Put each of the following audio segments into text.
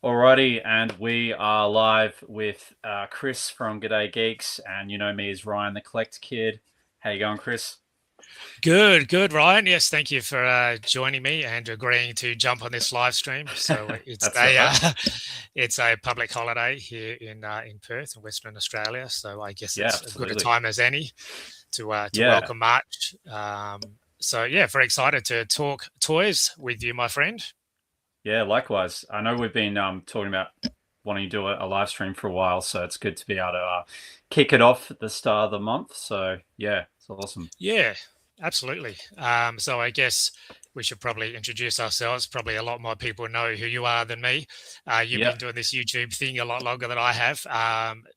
Alrighty, and we are live with Chris from G'day Geeks, and you know me as Ryan the Collect Kid. How you going, Chris? Good, Ryan. Yes, thank you for joining me and agreeing to jump on this live stream. So it's That's all right. it's a public holiday here in Perth, in Western Australia. So I guess Yeah, it's as good a absolutely. time as any to Yeah, welcome March. So yeah, very excited to talk toys with you, my friend. yeah. Likewise, I know we've been talking about wanting to do a live stream for a while, so it's good to be able to kick it off at the start of the month. So yeah, it's awesome. Yeah, absolutely. So I guess we should probably introduce ourselves. Probably a lot more people know who you are than me. You've Yeah, been doing this YouTube thing a lot longer than I have.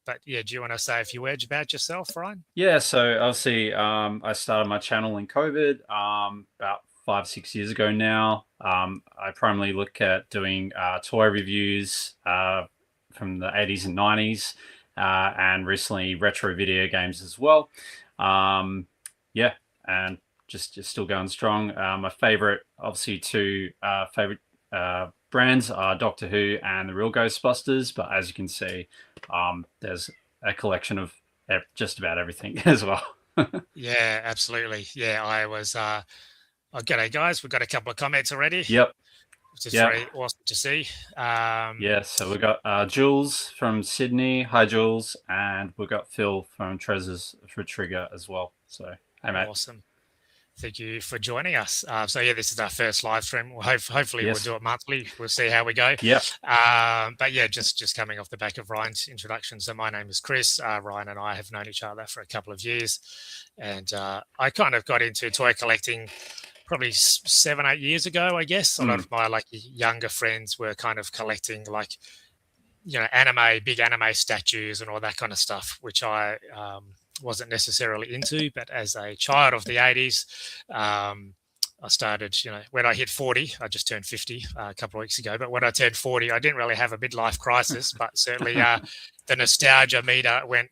But yeah, do you want to say a few words about yourself, Ryan? yeah. So obviously, I started my channel in COVID about 5, 6 years ago now. I primarily look at doing toy reviews from the 80s and 90s, and recently retro video games as well. Um, yeah, and just still going strong. My favorite, obviously, two favorite brands are Doctor Who and the Real Ghostbusters. But as you can see, there's a collection of just about everything as well. Yeah, absolutely. Yeah, I was. Oh, g'day, guys. We've got a couple of comments already, Yep, which is yep. very awesome to see. Um, Yeah, so we've got Jules from Sydney. Hi, Jules. And we've got Phil from Treasures for Trigger as well. So, hey, mate. awesome. Thank you for joining us. So yeah, this is our first live stream. Hopefully we'll Yes. do it monthly. We'll see how we go. Yep. But yeah, just coming off the back of Ryan's introduction. So my name is Chris. Ryan and I have known each other for a couple of years, and I kind of got into toy collecting probably 7, 8 years ago. I guess a lot Mm, of my like younger friends were kind of collecting like anime, big anime statues and all that kind of stuff, which I wasn't necessarily into. But as a child of the 80s, I started, when I hit 40, I just turned 50 a couple of weeks ago. But when I turned 40, I didn't really have a midlife crisis, but certainly the nostalgia meter went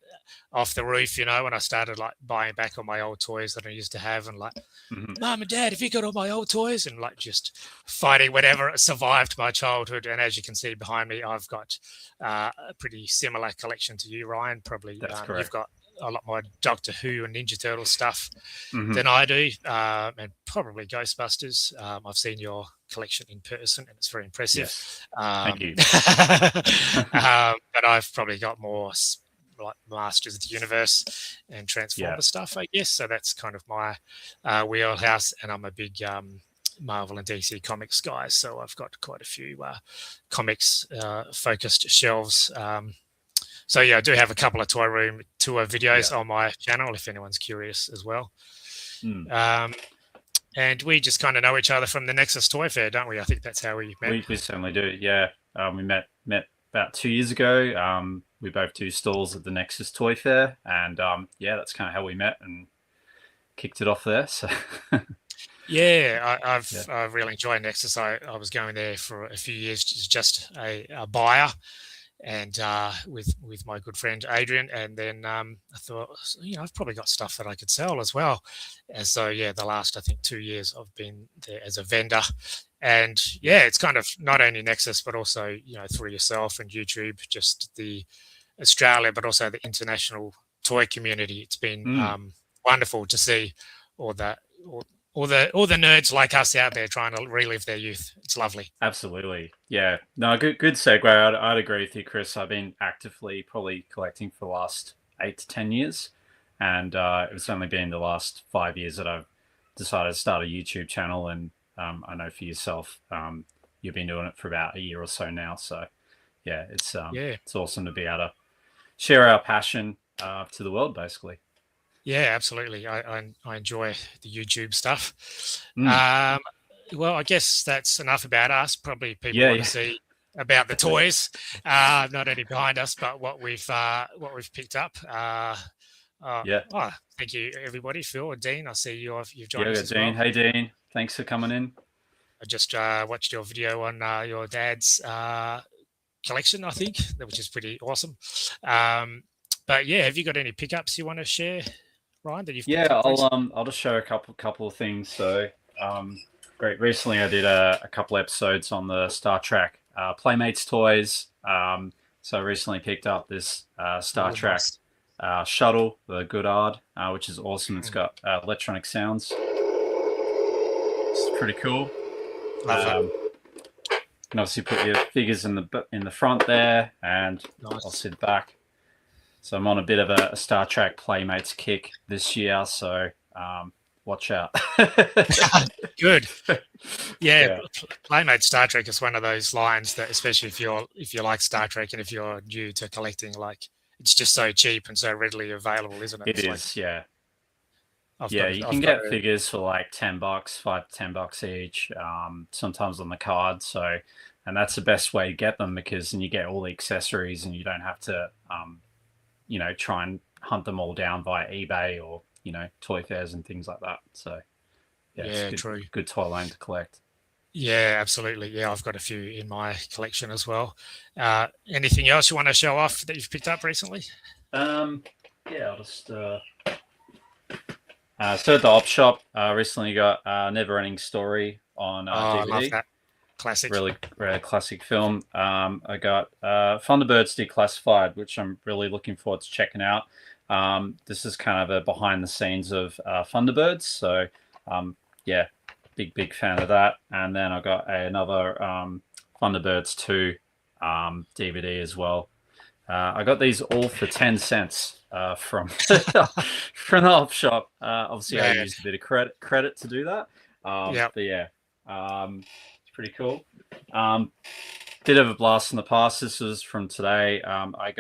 off the roof, when I started like buying back all my old toys that I used to have and like, mhm. Mom and Dad, have you got all my old toys? And like just fighting whatever survived my childhood. And as you can see behind me, I've got a pretty similar collection to you, Ryan. Probably That's you've correct. got a lot more Doctor Who and Ninja Turtle stuff Hmm. than I do, and probably Ghostbusters. I've seen your collection in person, and it's very impressive. Yes. Thank Um, you. but I've probably got more like Masters of the Universe and Yeah. Transformer stuff, I guess. So that's kind of my wheelhouse, and I'm a big Marvel and DC comics guy, so I've got quite a few comics focused shelves. So yeah, I do have a couple of toy room tour videos Yeah. on my channel if anyone's curious as well. Mm. Um, and we just kind of know each other from the Nexus Toy Fair, don't we? I think that's how we met. We certainly do. Yeah. We met about 2 years ago. We both do stalls at the Nexus Toy Fair, and yeah, that's kind of how we met and kicked it off there. So Yeah, yeah. I've really enjoyed Nexus. I was going there for a few years, just a buyer, and with my good friend Adrian. And then I thought, I've probably got stuff that I could sell as well. And so yeah, the last I think 2 years I've been there as a vendor. And yeah, it's kind of not only Nexus, but also through yourself and YouTube, just the Australia, but also the international toy community. It's been Mm. wonderful to see all the all the nerds like us out there trying to relive their youth. It's lovely. Absolutely. Yeah. No, good segue. I'd agree with you, Chris. I've been actively probably collecting for the last 8 to 10 years. And it's only been the last 5 years that I've decided to start a YouTube channel. And I know for yourself, you've been doing it for about a year or so now. So yeah, Yeah. it's awesome to be able to share our passion to the world, basically. Yeah, absolutely. I enjoy the YouTube stuff. Mm. Um, well, I guess that's enough about us. Probably people Yeah, want yeah. to see about the toys, not only behind us, but what we've picked up. Yeah. Oh, thank you, everybody. Phil and Dean, I see you've Yeah, joined we us got as Dean. well. Hey, Dean. Thanks for coming in. I just watched your video on your dad's collection, I think, which is pretty awesome. But yeah, have you got any pickups you want to share, Ryan, that you've Yeah, picked up recently? I'll just show a couple of things. So, great. Recently, I did a couple episodes on the Star Trek Playmates toys. So I recently picked up this Star Trek Nice. shuttle, the Goddard, which is awesome. It's got electronic sounds. It's pretty cool. Love it. You can obviously put your figures in the front there, and Nice. I'll sit back. So I'm on a bit of a Star Trek Playmates kick this year, so watch out. Good. Yeah, Playmate Star Trek is one of those lines that, especially if you like Star Trek and if you're new to collecting, like it's just so cheap and so readily available, isn't it? It It's is, yeah. I've Yeah, got, you I've can got get figures for like $10, $5 to $10 each, sometimes on the card. So, and that's the best way to get them, because then you get all the accessories and you don't have to, try and hunt them all down via eBay or, toy fairs and things like that. So, yeah, it's true. Good toy line to collect. Yeah, absolutely. Yeah, I've got a few in my collection as well. Anything else you want to show off that you've picked up recently? I'll just. So at the op shop, recently got Never Ending Story on DVD. I love that. Classic. Really classic film. I got Thunderbirds Declassified, which I'm really looking forward to checking out. This is kind of a behind the scenes of Thunderbirds. So, big fan of that. And then I got another Thunderbirds 2 DVD as well. I got these all for 10 cents from from the op shop. Obviously, I used a bit of credit to do that. But yeah, it's pretty cool. Did have a blast in the past. This was from today. I'm a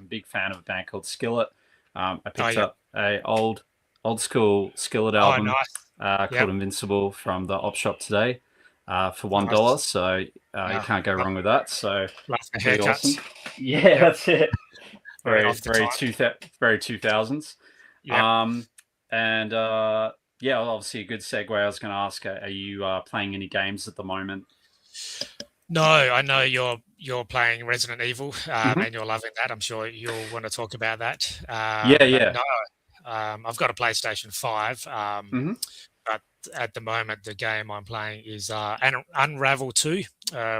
big fan of a band called Skillet. I picked up a old school Skillet album called Invincible from the op shop today for $1. Nice. So you can't go wrong with that. So pretty awesome. Yeah, that's it. Very 2000s. And obviously a good segue. I was going to ask, are you playing any games at the moment? No, I know you're playing Resident Evil, and you're loving that. I'm sure you'll want to talk about that. No, I've got a PlayStation 5, but at the moment the game I'm playing is Unravel 2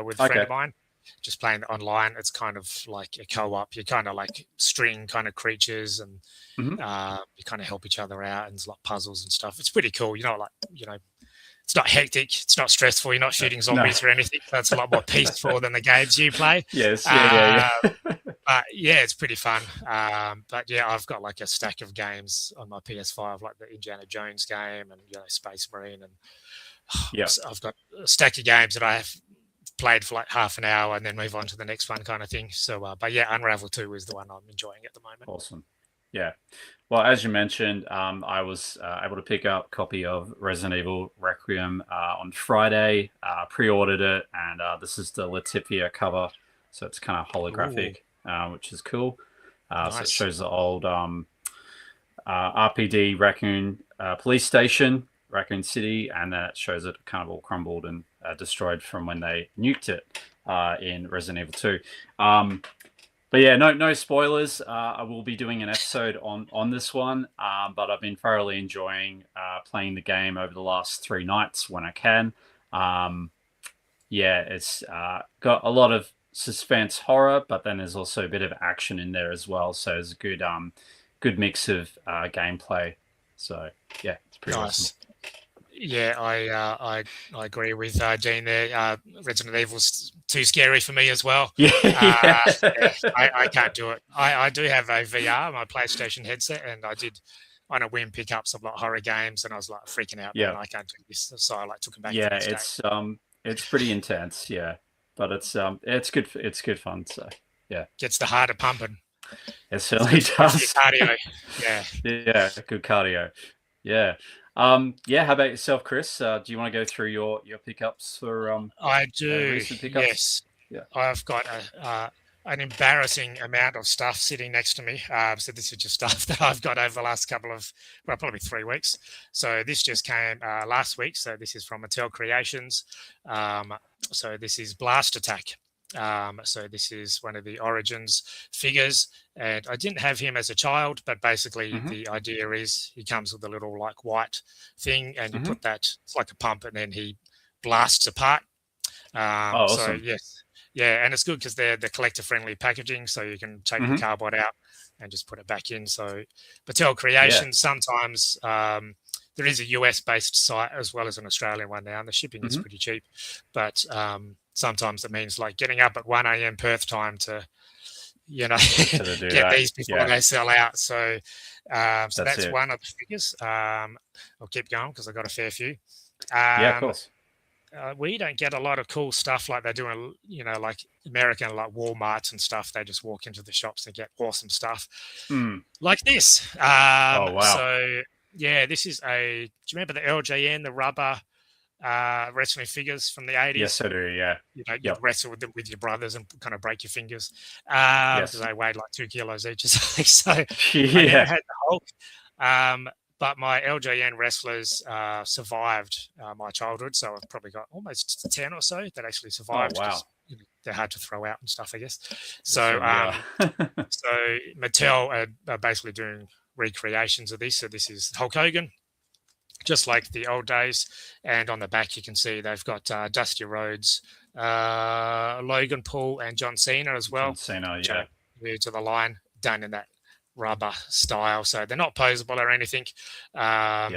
with a friend of mine. Just playing it online. It's kind of like a co-op. You kind of like string kind of creatures, and you kind of help each other out, and it's like puzzles and stuff. It's pretty cool. It's not hectic. It's not stressful. You're not shooting zombies or anything. That's a lot more peaceful than the games you play. Yes. But yeah, it's pretty fun. But yeah, I've got like a stack of games on my PS5, like the Indiana Jones game and Space Marine, and I've got a stack of games that I have played for like half an hour and then move on to the next one kind of thing. So, but yeah, Unravel 2 is the one I'm enjoying at the moment. Awesome. Yeah. Well, as you mentioned, I was able to pick up a copy of Resident Evil Requiem on Friday, pre-ordered it, and this is the Latifia cover. So it's kind of holographic, which is cool. Nice. So it shows the old RPD Raccoon police station, Raccoon City, and then it shows it kind of all crumbled and destroyed from when they nuked it in Resident Evil 2. But yeah, no spoilers. I will be doing an episode on this one, but I've been thoroughly enjoying playing the game over the last 3 nights when I can. It's got a lot of suspense horror, but then there's also a bit of action in there as well. So it's a good mix of gameplay. So yeah, it's pretty awesome. Yeah, I agree with Dean there. Resident Evil's too scary for me as well. I can't do it. I do have a VR, my PlayStation headset, and I did on a whim pick up some like horror games, and I was like freaking out. I can't do this, so I took them back. Yeah, it's pretty intense. Yeah, but it's good. It's good fun. So yeah, gets the heart pumping. It certainly does. Cardio. Yeah, good cardio. Yeah. How about yourself, Chris? Do you want to go through your pickups for I do. Recent pickups? Yes. Yeah. I've got an embarrassing amount of stuff sitting next to me. So this is just stuff that I've got over the last probably 3 weeks. So this just came last week. So this is from Mattel Creations. So this is Blast Attack. So this is one of the Origins figures, and I didn't have him as a child, but basically the idea is he comes with a little like white thing, and you put that, it's like a pump, and then he blasts apart. Awesome. So yes, Yeah, and it's good because they're the collector-friendly packaging, so you can take the cardboard out and just put it back in. So, Mattel Creations, sometimes there is a US-based site as well as an Australian one now, and the shipping is pretty cheap. But sometimes it means like getting up at 1 a.m. Perth time to, get these before they sell out. So, so that's one of the figures. I'll keep going because I've got a fair few. Of course. We don't get a lot of cool stuff like they're doing, like American, like Walmarts and stuff. They just walk into the shops and get awesome stuff like this. Oh, wow. So, yeah, this is do you remember the LJN, the rubber wrestling figures from the 80s? Yes, I do, yeah. You wrestle with them with your brothers and kind of break your fingers. Because they weighed like 2 kilos each or something. So I never had the Hulk. But my LJN wrestlers survived my childhood, so I've probably got almost 10 or so that actually survived. Oh, wow. They're hard to throw out and stuff, I guess. So, so Mattel are basically doing recreations of this. So this is Hulk Hogan, just like the old days. And on the back, you can see they've got Dusty Rhodes, Logan Paul, and John Cena as well. John Cena, yeah. New to the line, done in that rubber style, so they're not posable or anything, but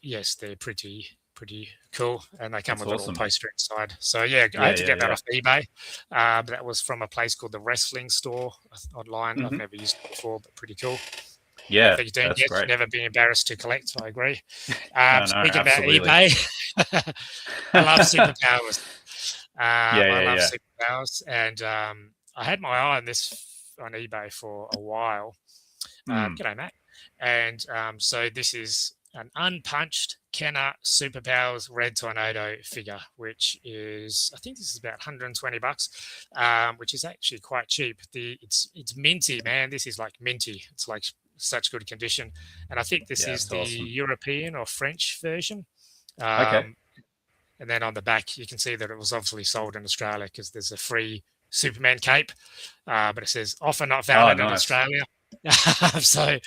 yes, they're pretty cool, and they come with a little poster inside. So I had to get that off eBay, but that was from a place called the Wrestling Store online. I've never used it before, but pretty cool. That's great. Never been embarrassed to collect, so I agree. Speaking about eBay, I love superpowers. I love superpowers, and I had my eye on this on eBay for a while. G'day, Matt. And so this is an unpunched Kenner Superpowers Red Tornado figure, which is, I think this is about $120, which is actually quite cheap. It's minty, man. This is like minty. It's like such good condition. And I think this is the European or French version. And then on the back, you can see that it was obviously sold in Australia because there's a free Superman cape, but it says offer not valid in Australia. So,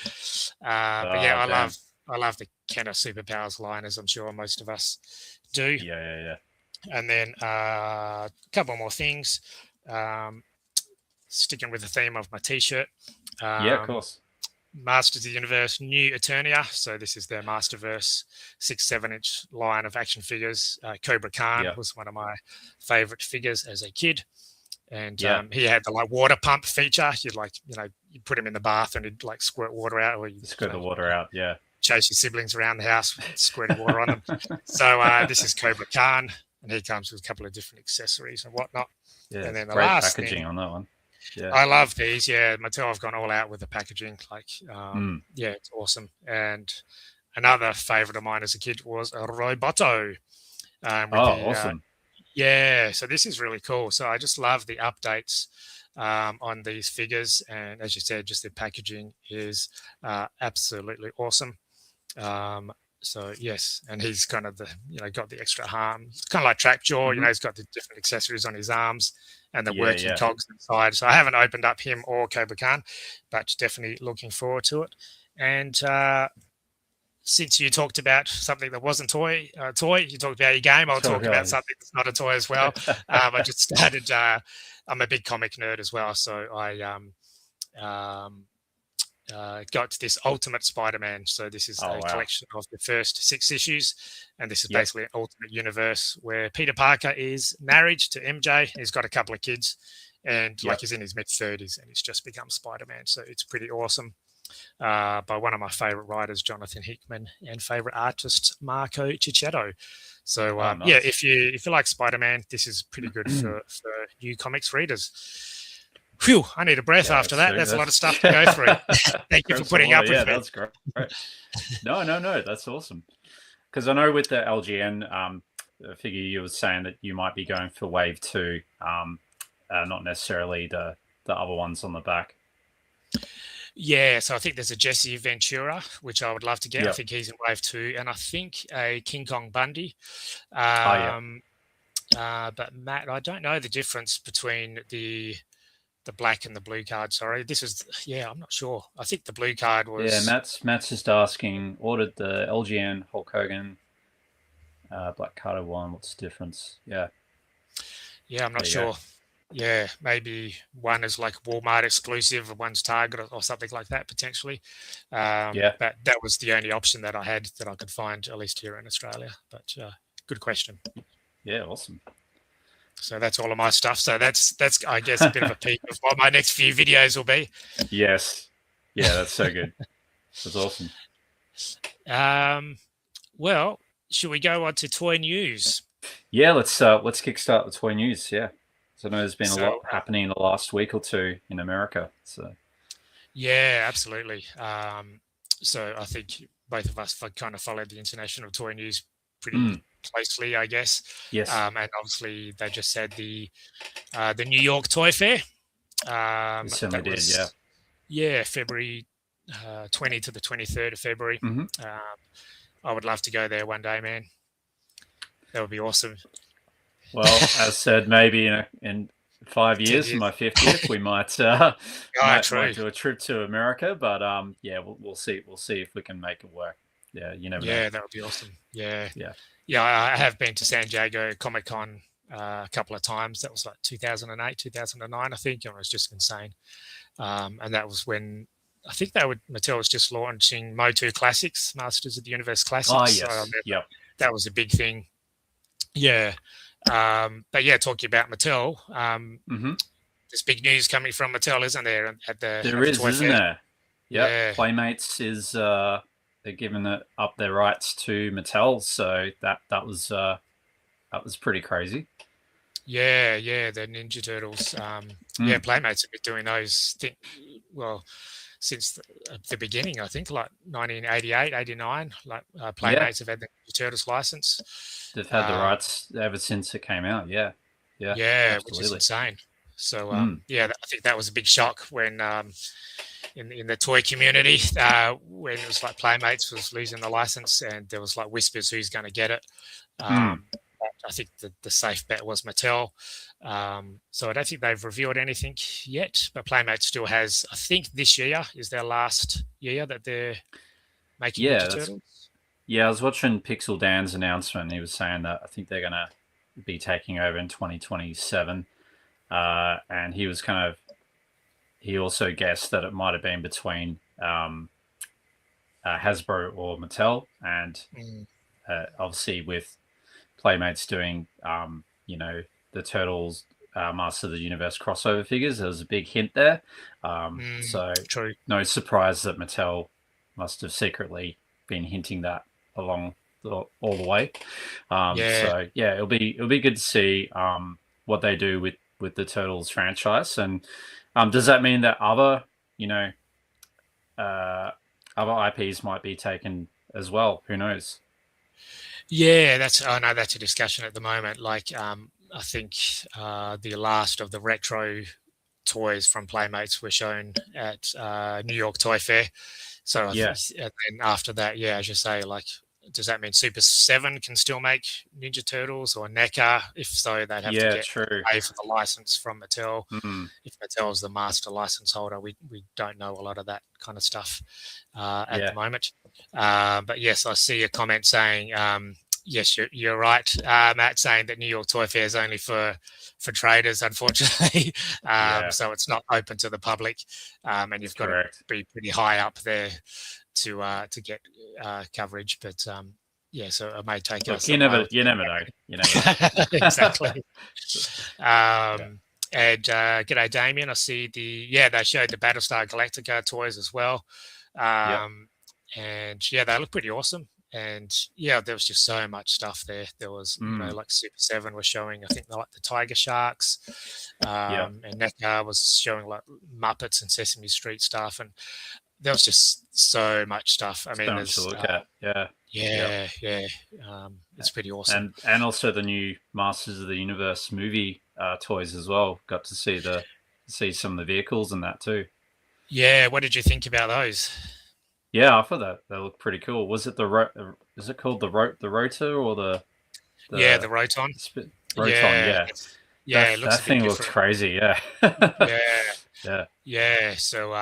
but yeah, I love the Kenner Superpowers line, as I'm sure most of us do. Yeah. And then a couple more things. Sticking with the theme of my T-shirt. Of course. Masters of the Universe, New Eternia. So this is their Masterverse 6-7 inch line of action figures. Cobra Khan was one of my favorite figures as a kid. And he had the like water pump feature. You'd put him in the bath and he'd like squirt water out, or you'd squirt the water out. Yeah. Chase your siblings around the house, squirting water on them. So this is Cobra Khan, and he comes with a couple of different accessories and whatnot. Yeah. And then the great last packaging thing, on that one. Yeah. I love these. Yeah, Mattel have gone all out with the packaging. Like, it's awesome. And another favorite of mine as a kid was a Roboto. Awesome. So this is really cool. So I just love the updates on these figures, and as you said, just the packaging is absolutely awesome. So yes, and he's kind of got the extra arm, kind of like Trapjaw. He's got the different accessories on his arms and the working cogs inside. So I haven't opened up him or Cobra Khan, but definitely looking forward to it. And since you talked about something that wasn't toy, you talked about your game. I'll talk about something that's not a toy as well. I just started. I'm a big comic nerd as well, so I got this Ultimate Spider-Man. So this is a collection of the first 6 issues, and this is basically an alternate universe where Peter Parker is married to MJ. He's got a couple of kids, and he's in his mid-30s, and he's just become Spider-Man. So it's pretty awesome. By one of my favorite writers, Jonathan Hickman, and favorite artist Marco Cicchetto. So nice. If you like Spider-Man, this is pretty good for new comics readers. Phew, I need a breath after that. That's a lot of stuff to go through. Thank you for putting up with me. That's great. No, that's awesome. Because I know with the LGN figure, you were saying that you might be going for Wave 2, not necessarily the other ones on the back. Yeah, so I think there's a Jesse Ventura, which I would love to get. Yep. I think he's in Wave 2. And I think a King Kong Bundy. But Matt, I don't know the difference between the black and the blue card. Sorry. This is, I'm not sure. I think the blue card was... Yeah, Matt's just asking, ordered the LGN Hulk Hogan black carded one. What's the difference? Yeah. Yeah, I'm not There you go. sure. Yeah, maybe one is like Walmart exclusive, and one's Target or something like that potentially. Yeah. But that was the only option that I had that I could find, at least here in Australia. But good question. Yeah. Awesome. So that's all of my stuff. So that's I guess a bit of a peek of what my next few videos will be. Yes. Yeah. That's so good. That's awesome. Um, well, should we go on to toy news? Yeah. Let's kickstart the toy news. Yeah. So I know there's been a lot So happening in the last week or two in America. So yeah, absolutely. So I think both of us kind of followed the international toy news pretty mm, closely, I guess. yes, And obviously, they just said the New York Toy Fair. it certainly That did. Yeah. was February 20 to the 23rd of February. hmm Um, I would love to go there one day, man. That would be awesome. Well, as said, maybe in 10 5 years, for my years. 50th, we might Oh, might true. do a trip to America. But yeah, we'll see. We'll see if we can make it work. Yeah, you never know. Yeah, that would be awesome. Yeah. Yeah. Yeah, I have been to San Diego Comic Con a couple of times. That was like 2008, 2009, I think, and it was just insane. And that was when I think Mattel was just launching Motu Classics, Masters of the Universe Oh Classics. So I yes. remember Yep. that was a big thing. Yeah. But yeah, talking about Mattel, hmm there's big news coming from Mattel, isn't there, at There the is, toy isn't fair? there? Yep. Yeah. Playmates is they're giving it up their rights to Mattel, so that was pretty crazy. Yeah, the Ninja Turtles. Yeah, Mm. Playmates have been doing those. Well, since the beginning, I think, like 1988, 89. Like Yeah, Playmates have had the Ninja Turtles license. they've had the Um, rights ever since it came out. Yeah, yeah, yeah, which is absolutely. insane. So Mm. yeah, I think that was a big shock when in the toy community when it was like Playmates was losing the license, and there was like whispers who's going to get it. Mm. I think the safe bet was Mattel. So I don't think they've revealed anything yet, but Playmates still has. I think this year is their last year that they're making Yeah, Ninja that's Turtles. yeah. I was watching Pixel Dan's announcement. And he was saying that I think they're gonna be taking over in 2027, and he was kind of he also guessed that it might have been between Hasbro or Mattel, and Mm, obviously with Playmates doing the Turtles Master of the Universe crossover figures, there was a big hint there. So true. no surprise that Mattel must have secretly been hinting that along all the way. Yeah, So yeah, it'll be good to see what they do with the Turtles franchise. And does that mean that you know uh, other IPs might be taken as well? Who knows? yeah. I know that's a discussion at the moment. Like, I think the last of the retro toys from Playmates were shown at New York Toy Fair. So Yeah, and then after that, yeah, as you say, like, does that mean Super 7 can still make Ninja Turtles or NECA? If so, they'd have to yeah, get true. pay for the license from Mattel. Mm, If Mattel's the master license holder, we don't know a lot of that kind of stuff at the yeah, moment. But yes, I see a comment saying, yes, you're right, Matt, saying that New York Toy Fair is only for traders, unfortunately. yeah, So it's not open to the public, and that's you've got to correct. be pretty high up there to get coverage. But yeah, so it may take Look, us a while. you never know. You never know. Exactly. Yeah, And g'day, Damien. I see they showed the Battlestar Galactica toys as well. yep. And yeah, they look pretty awesome. And yeah, there was just so much stuff there. There was, Mm, like Super 7 was showing, I think, like the Tiger Sharks. yep. And NECA was showing like Muppets and Sesame Street stuff. And there was just so much stuff. I So mean, much to there's, look at. Yeah, yep. yeah. It's pretty awesome. And also the new Masters of the Universe movie toys as well. Got to see some of the vehicles and that too. Yeah. What did you think about those? Yeah, I thought that they looked pretty cool. Was it is it called the rotor or Yeah, the the Roton. roton? Yeah, Yeah, yeah, it looks that a bit thing looks different. crazy. Yeah, Yeah, yeah, yeah. So,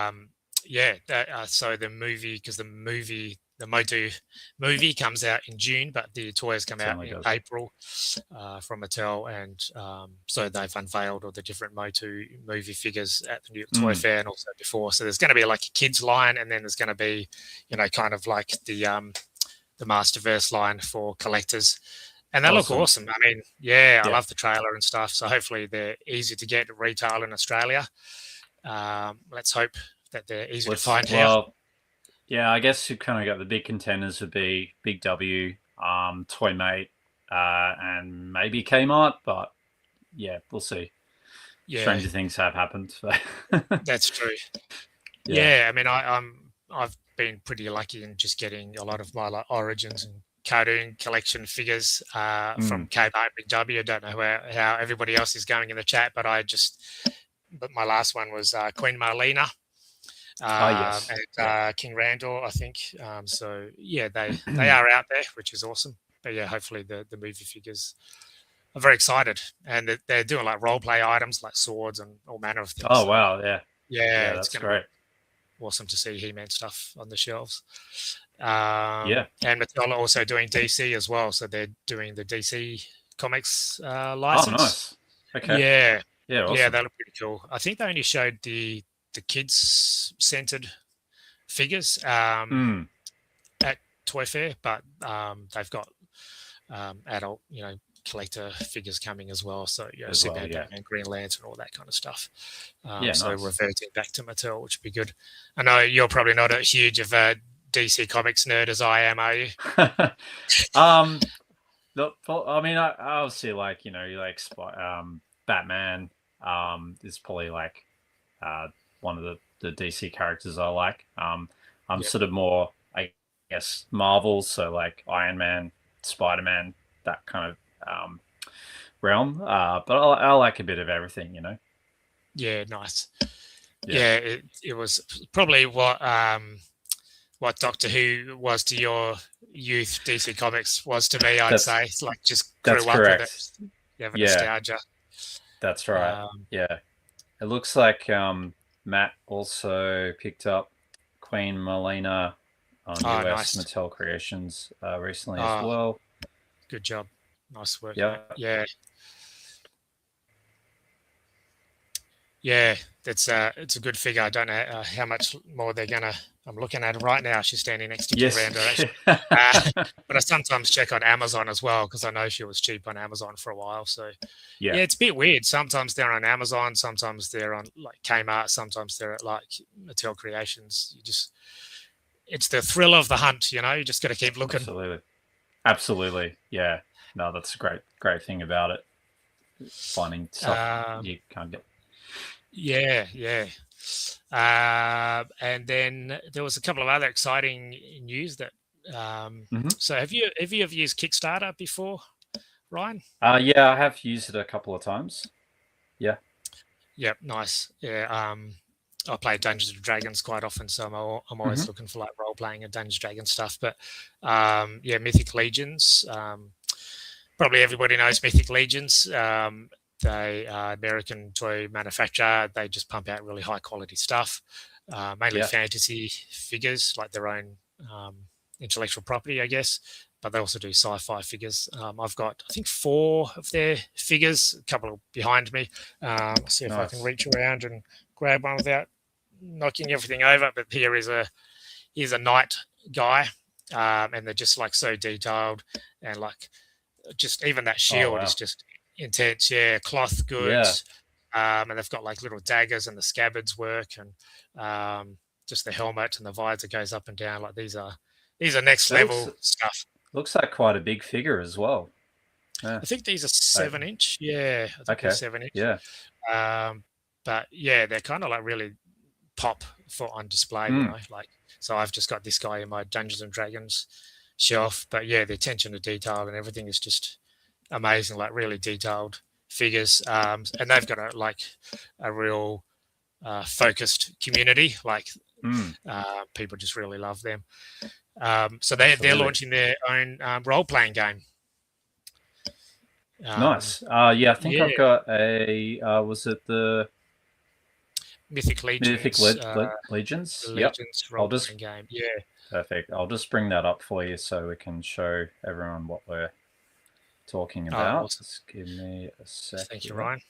yeah. So the movie, because the Motu movie comes out in June, but the toys come out Certainly in does. April from Mattel, and so they've unveiled all the different Motu movie figures at the New York Toy Fair and also before. So there's going to be like a kids line, and then there's going to be, kind of like the Masterverse line for collectors. And they look awesome. I mean, I love the trailer and stuff. So hopefully they're easy to get at retail in Australia. Let's hope that they're easy to find out. Yeah, I guess you kind of got the big contenders would be Big W, Toy Mate, and maybe Kmart, but yeah, we'll see. Yeah. Stranger things have happened. So. That's true. Yeah, I mean, I've been pretty lucky in just getting a lot of my like Origins and cartoon collection figures from Kmart, Big W. I don't know how everybody else is going in the chat, but my last one was Queen Marlena. Yes. And King Randall, I think. So yeah, they are out there, which is awesome. But yeah, hopefully the movie figures. I'm very excited, and they're doing like role play items like swords and all manner of things. Oh wow, yeah, it's that's great. Awesome to see He-Man stuff on the shelves. And Mattel are also doing DC as well, so they're doing the DC Comics license. Oh, nice. Okay. Yeah, awesome. Yeah, they look pretty cool. I think they only showed the kids-centered figures at Toy Fair, but they've got adult, collector figures coming as well. So, Superman, Batman, Green Lantern, all that kind of stuff. So nice. Reverting back to Mattel, which would be good. I know you're probably not a huge of a DC Comics nerd as I am, are you? Look, I mean, I obviously like, Batman is probably like one of the DC characters I like. I'm sort of more, I guess, Marvel, so like Iron Man, Spider-Man, that kind of realm. But I like a bit of everything, Yeah, nice. Yeah, it was probably what Doctor Who was to your youth. DC Comics was to me. I'd say it's like just grew up with it. You have a nostalgia. That's right. Yeah, it looks like Matt also picked up Queen Marlena on US Mattel Creations recently as well. Good job. Nice work. Yeah. Yeah. Yeah, it's a good figure. I don't know how much more they're gonna. I'm looking at it right now. She's standing next to Miranda, actually. But I sometimes check on Amazon as well because I know she was cheap on Amazon for a while. So yeah, it's a bit weird. Sometimes they're on Amazon, sometimes they're on like Kmart, sometimes they're at like Mattel Creations. It's the thrill of the hunt. You just got to keep looking. Absolutely. Yeah. No, that's a great thing about it. Finding stuff you can't get. Yeah. And then there was a couple of other exciting news that. So have you ever used Kickstarter before, Ryan? Yeah, I have used it a couple of times. Yeah. Yep. Nice. Yeah. I play Dungeons and Dragons quite often, so I'm always looking for like role playing and Dungeons and Dragons stuff. But Mythic Legions. Probably everybody knows Mythic Legions. They are American toy manufacturer. They just pump out really high quality stuff, mainly fantasy figures, like their own intellectual property, I guess. But they also do sci-fi figures. I've got, I think, 4 of their figures, a couple behind me. I'll see if I can reach around and grab one without knocking everything over. But here's a knight guy, and they're just like so detailed, and like just even that shield is just intense. Yeah, cloth goods. And they've got like little daggers and the scabbards work, and just the helmet and the visor goes up and down. Like these are next level stuff. Looks like quite a big figure as well. I think these are 7-inch. Yeah, I think they're 7-inch. Yeah. But yeah, they're kind of like really pop for on display. Like so. I've just got this guy in my Dungeons and Dragons shelf. But yeah, the attention to detail and everything is just amazing. Like really detailed figures, and they've got a real focused community. Like people just really love them. So they're launching their own role-playing game. Nice. I think I've got a. Was it the Mythic Mythic Legions. Legions. Yep. Legions I'll role-playing game. Yeah. Perfect. I'll just bring that up for you so we can show everyone what we're talking about. Awesome. Just give me a sec. Thank you, here. Ryan.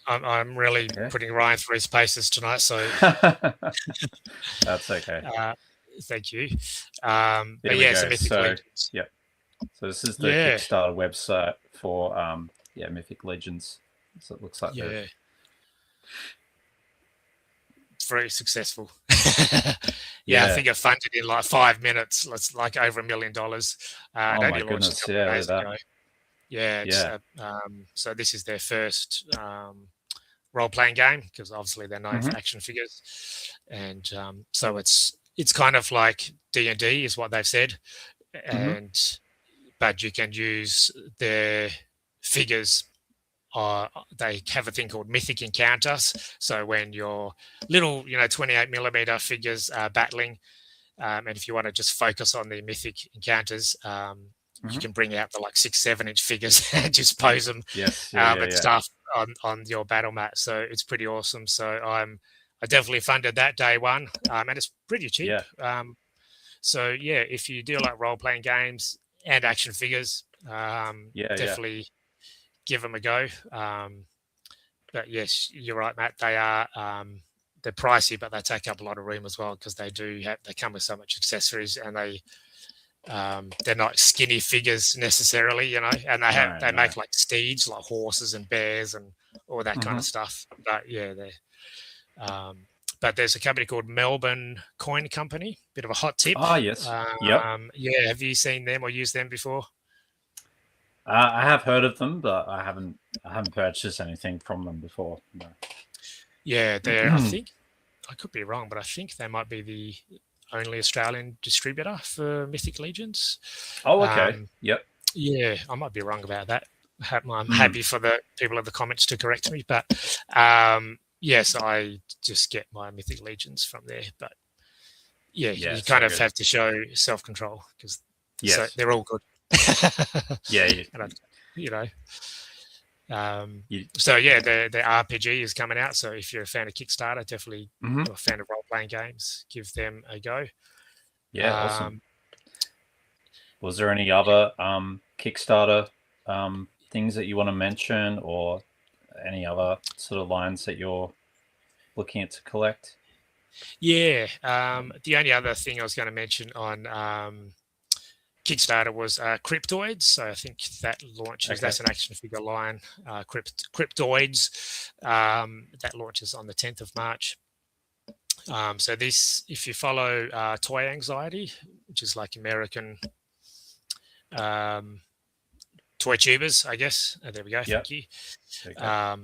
I'm really putting Ryan through his paces tonight, so that's okay. Thank you. There we go. so Mythic Legions. Yep. So this is the Kickstarter website for Mythic Legions. So it looks like very successful. I think I funded in like 5 minutes. It's like over $1 million. Oh my goodness! Days ago. So this is their first role-playing game, because obviously they're known for action figures, and so it's kind of like D&D is what they've said, but you can use their figures. They have a thing called Mythic Encounters. So when your little, 28mm figures are battling, and if you want to just focus on the Mythic Encounters, you can bring out the like 6-7 inch figures and just pose them and stuff on your battle mat. So it's pretty awesome. So I definitely funded that day one, and it's pretty cheap. So if you do like role playing games and action figures, definitely give them a go. But yes, you're right, Matt. They are they're pricey, but they take up a lot of room as well, because they come with so much accessories, and they're not skinny figures necessarily, and they make like steeds, like horses and bears and all that kind of stuff. But but there's a company called Melbourne Coin Company, bit of a hot tip. Oh yes. Have you seen them or used them before? I have heard of them, but I haven't purchased anything from them before. No. Yeah, I think, I could be wrong, but I think they might be the only Australian distributor for Mythic Legions. Oh, okay. Yep. Yeah, I might be wrong about that. I'm happy for the people in the comments to correct me, but yes, I just get my Mythic Legions from there. But you kind of have to show self-control, because they're all good. So the RPG is coming out. So if you're a fan of Kickstarter, definitely, or a fan of role-playing games, give them a go. Yeah, awesome. Was there any other Kickstarter things that you want to mention, or any other sort of lines that you're looking at to collect? The only other thing I was going to mention on Kickstarter was Cryptoids. So I think that launches. That's an action figure line. Cryptoids that launches on the 10th of March. So this, if you follow Toy Anxiety, which is like American toy tubers, I guess. There we go. Thank you.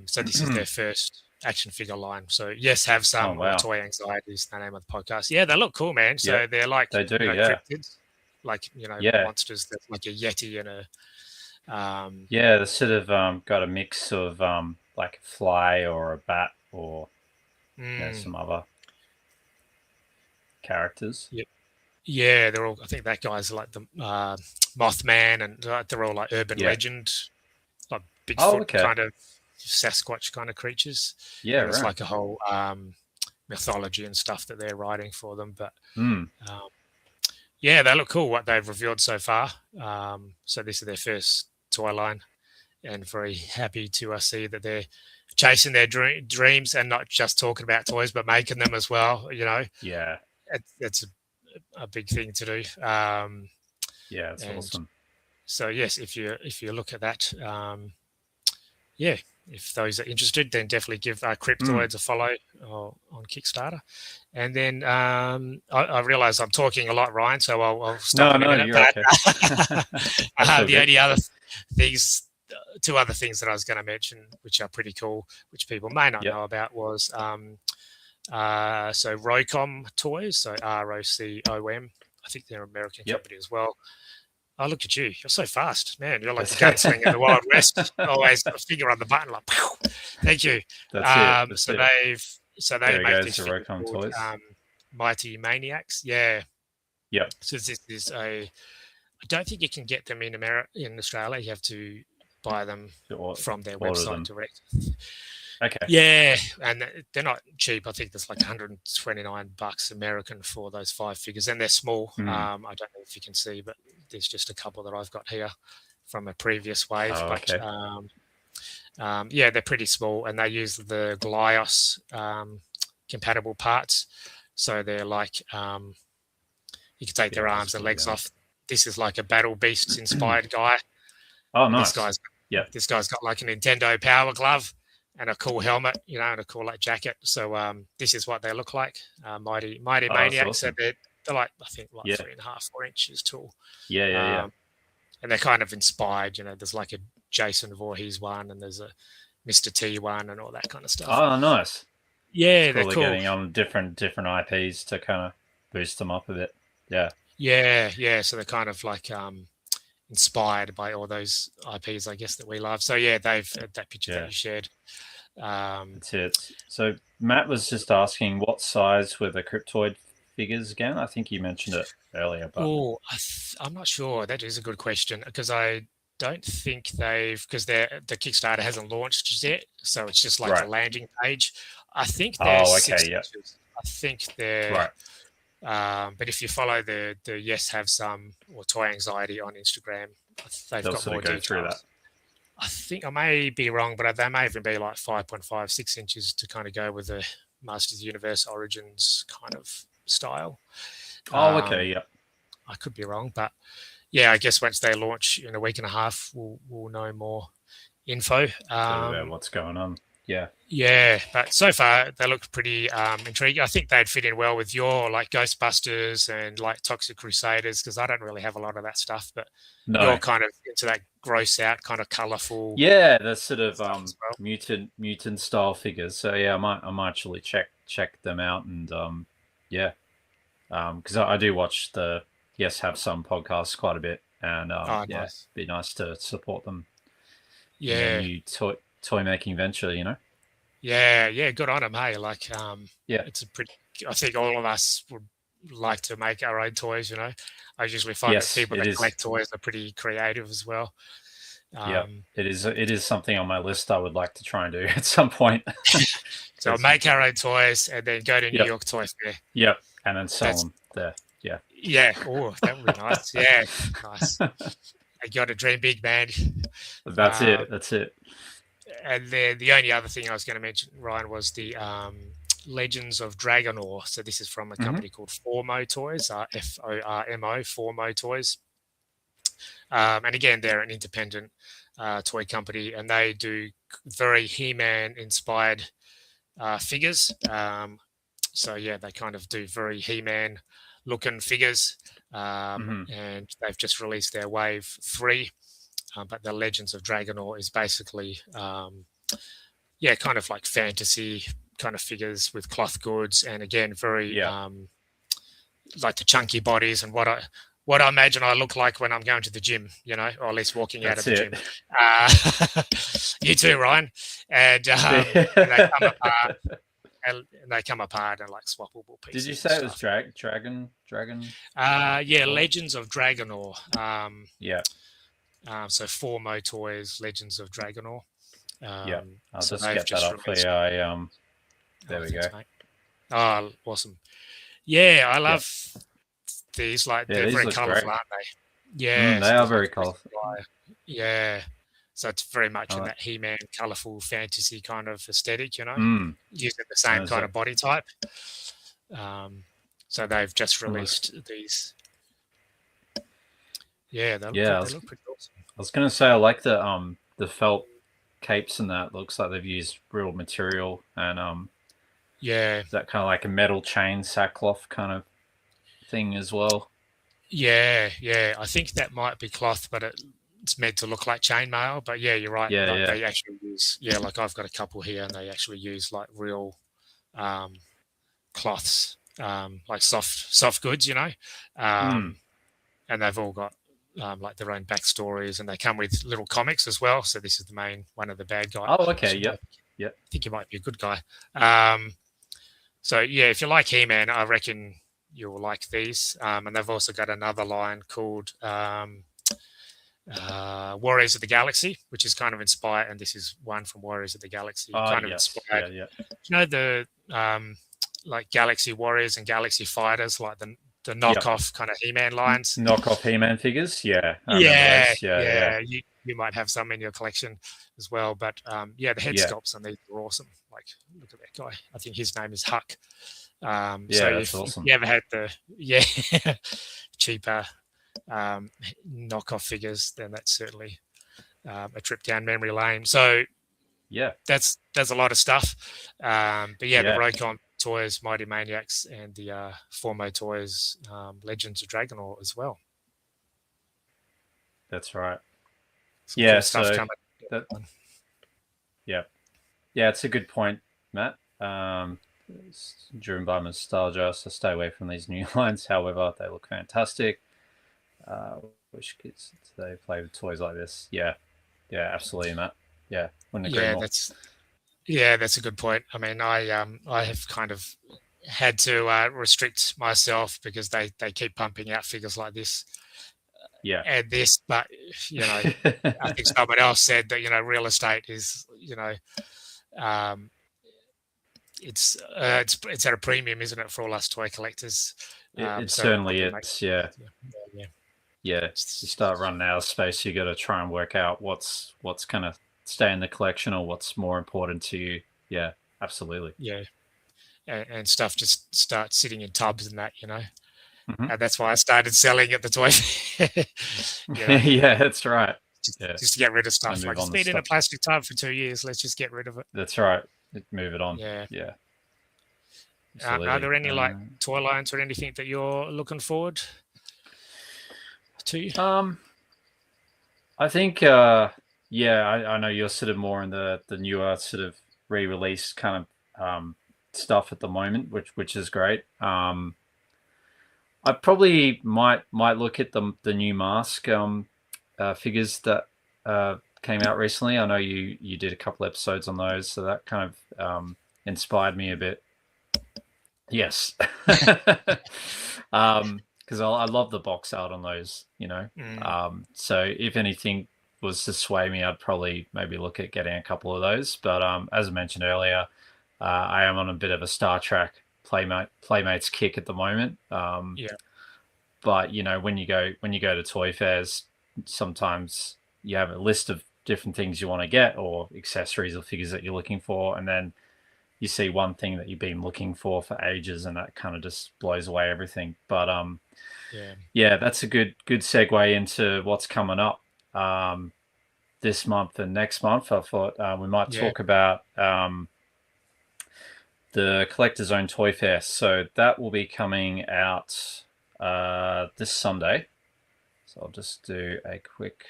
So this is their first action figure line. So have some. Toy Anxiety is the name of the podcast. Yeah, they look cool, man. So they're like, they do, cryptids. Like monsters that's like a yeti and a they sort of got a mix of like a fly or a bat or some other characters. They're all, I think that guy's like the Mothman, and they're all like urban legend, like Bigfoot kind of Sasquatch kind of creatures. It's like a whole mythology and stuff that they're writing for them. But they look cool, what they've revealed so far. So this is their first toy line, and very happy to see that they're chasing their dreams and not just talking about toys, but making them as well. It's a big thing to do. It's awesome. So yes, if you look at that, if those are interested, then definitely give Cryptoids a follow on Kickstarter. And then I realize I'm talking a lot, Ryan, so I'll stop in a minute. You're okay. The only other things, two other things that I was going to mention, which are pretty cool, which people may not know about, was so Rocom Toys, so ROCOM. I think they're an American company as well. Oh, look at you. You're so fast, man. You're like the gunslinger in the Wild West. Always got a finger on the button, like, pow. Thank you. That's it. They make this figure called Mighty Maniacs. Yeah. Yep. So this is I don't think you can get them in Australia. You have to buy them from their website direct. Okay. Yeah, and they're not cheap. I think there's like $129 American for those 5 figures, and they're small. I don't know if you can see, but there's just a couple that I've got here from a previous wave. Oh, But okay. yeah, they're pretty small, and they use the Glios compatible parts. So they're like you can take their arms and legs off. This is like a Battle Beasts inspired guy. Oh, nice. This guy's got like a Nintendo Power Glove and a cool helmet, you know, and a cool like jacket. So this is what they look like. Mighty Maniacs. Awesome. So they're like, I think like 3.5, 4 inches tall. Yeah. And they're kind of inspired. You know, there's like a Jason Voorhees one, and there's a Mr. T one, and all that kind of stuff. Oh, nice. Yeah, they're cool. Getting on different IPs to kind of boost them up a bit. Yeah. Yeah. So they're kind of like inspired by all those IPs, I guess, that we love. So yeah, they've that picture that you shared. That's it. So Matt was just asking, what size were the Cryptoid figures again? I think you mentioned it earlier, but I'm not sure. That is a good question, because I don't think because the Kickstarter hasn't launched yet, so it's just like the landing page. I think they're 6 inches. I think they're right. But if you follow the Yes Have Some or Toy Anxiety on Instagram, they've got more details. Through that. I think I may be wrong, but they may even be like 5.5, 6 inches to kind of go with the Masters of the Universe Origins kind of style. Oh, okay, yeah. I could be wrong, but yeah, I guess once they launch in a week and a half, we'll know more info. About what's going on. Yeah. Yeah, but so far they look pretty intriguing. I think they'd fit in well with your like Ghostbusters and like Toxic Crusaders, because I don't really have a lot of that stuff, but you're kind of into that gross out kind of colourful. Yeah, that's sort of mutant style figures. So yeah, I might actually check them out, and because I do watch the Yes Have Some podcasts quite a bit, and nice. Be nice to support them. Yeah, new toy making venture, you know. Yeah, good on them. Hey, like it's a pretty. I think all of us would like to make our own toys. You know, I usually find that people that collect toys are pretty creative as well. It is something on my list I would like to try and do at some point. So make our own toys and then go to New York Toy Fair. Yep, and then sell them there. Yeah. Yeah. Oh, that would be nice. Yeah, nice. I got a dream big, man. That's it. And then the only other thing I was going to mention, Ryan, was the Legends of Dragonor. So this is from a company called Formo Toys, Formo, Formo Toys. And again, they're an independent toy company, and they do very He-Man inspired figures. So yeah, they kind of do very He-Man looking figures, and they've just released their Wave 3. But the Legends of Dragonor is basically, kind of like fantasy kind of figures with cloth goods, and again, very like the chunky bodies and what I imagine I look like when I'm going to the gym, you know, or at least walking out of the gym. You too, Ryan. And they come apart. And they come apart and like swappable pieces. Did you say it was Dragon? Legends of Dragonor. So Formo Toys, Legends of Dragonor. I'll just get that up for you. There we go. Mate. Oh, awesome. Yeah, I love these. Like they're very colourful, aren't they? Yeah, they are very colourful. Yeah. So it's very much in that He-Man colourful fantasy kind of aesthetic, you know, using the same kind of body type. So they've just released these. Yeah, they look pretty awesome. I was going to say I like the felt capes and that. Looks like they've used real material, and that kind of like a metal chain sackcloth kind of thing as well. Yeah. I think that might be cloth, but it's meant to look like chainmail. But yeah, you're right. They actually use like I've got a couple here, and they actually use like real cloths, like soft goods, you know, and they've all got like their own backstories, and they come with little comics as well. So this is one of the bad guys. Oh, okay. Yep. I think you might be a good guy. So yeah, if you like He-Man, I reckon you'll like these. And they've also got another line called Warriors of the Galaxy, which is kind of inspired, and this is one from Warriors of the Galaxy, kind of Yes. inspired. Yeah. You know, the like Galaxy Warriors and Galaxy Fighters, like the Yeah. knockoff kind of He-Man lines. Knockoff He-Man figures. Yeah. I remember those. Yeah. You might have some in your collection as well, but the head sculpts on these are awesome. Like, look at that guy. I think his name is Huck. So that's if awesome. you ever had the cheaper knockoff figures, then that's certainly a trip down memory lane. So that's a lot of stuff. But the Rokon toys, Mighty Maniacs, and the Formo toys, Legends of Dragonor as well. That's right. Some cool stuff coming. It's a good point, Matt. It's driven by nostalgia, so stay away from these new lines. However, they look fantastic. Wish kids today play with toys like this. Yeah, absolutely, Matt. Yeah, wouldn't agree more. That's a good point. I mean, I have kind of had to restrict myself because they keep pumping out figures like this. And this, but I think someone else said that real estate is it's at a premium, isn't it, for all us toy collectors? It certainly is. Yeah. You start running out of space. You got to try and work out what's going to stay in the collection or what's more important to you. Yeah, absolutely. Yeah, and stuff just starts sitting in tubs and that, Mm-hmm. And that's why I started selling at the toy fair. Yeah, that's right. Just to get rid of stuff. Like, it's been in a plastic tub for 2 years. Let's just get rid of it. That's right. Move it on. Yeah. Are there any toy lines or anything that you're looking forward to? I think I know you're sort of more in the newer sort of re-release kind of stuff at the moment, which is great. I probably might look at the new Mask figures that came out recently. I know you did a couple episodes on those, so that kind of inspired me a bit. Yes, because I love the box art on those. So if anything was to sway me, I'd probably maybe look at getting a couple of those. But as I mentioned earlier, I am on a bit of a Star Trek Playmates kick at the moment. But when you go to toy fairs, sometimes you have a list of different things you want to get or accessories or figures that you're looking for, and then you see one thing that you've been looking for ages, and that kind of just blows away everything. But that's a good segue into what's coming up this month and next month. I thought we might talk about the Collector's Own Toy Fair. So that will be coming out this Sunday. So I'll just do a quick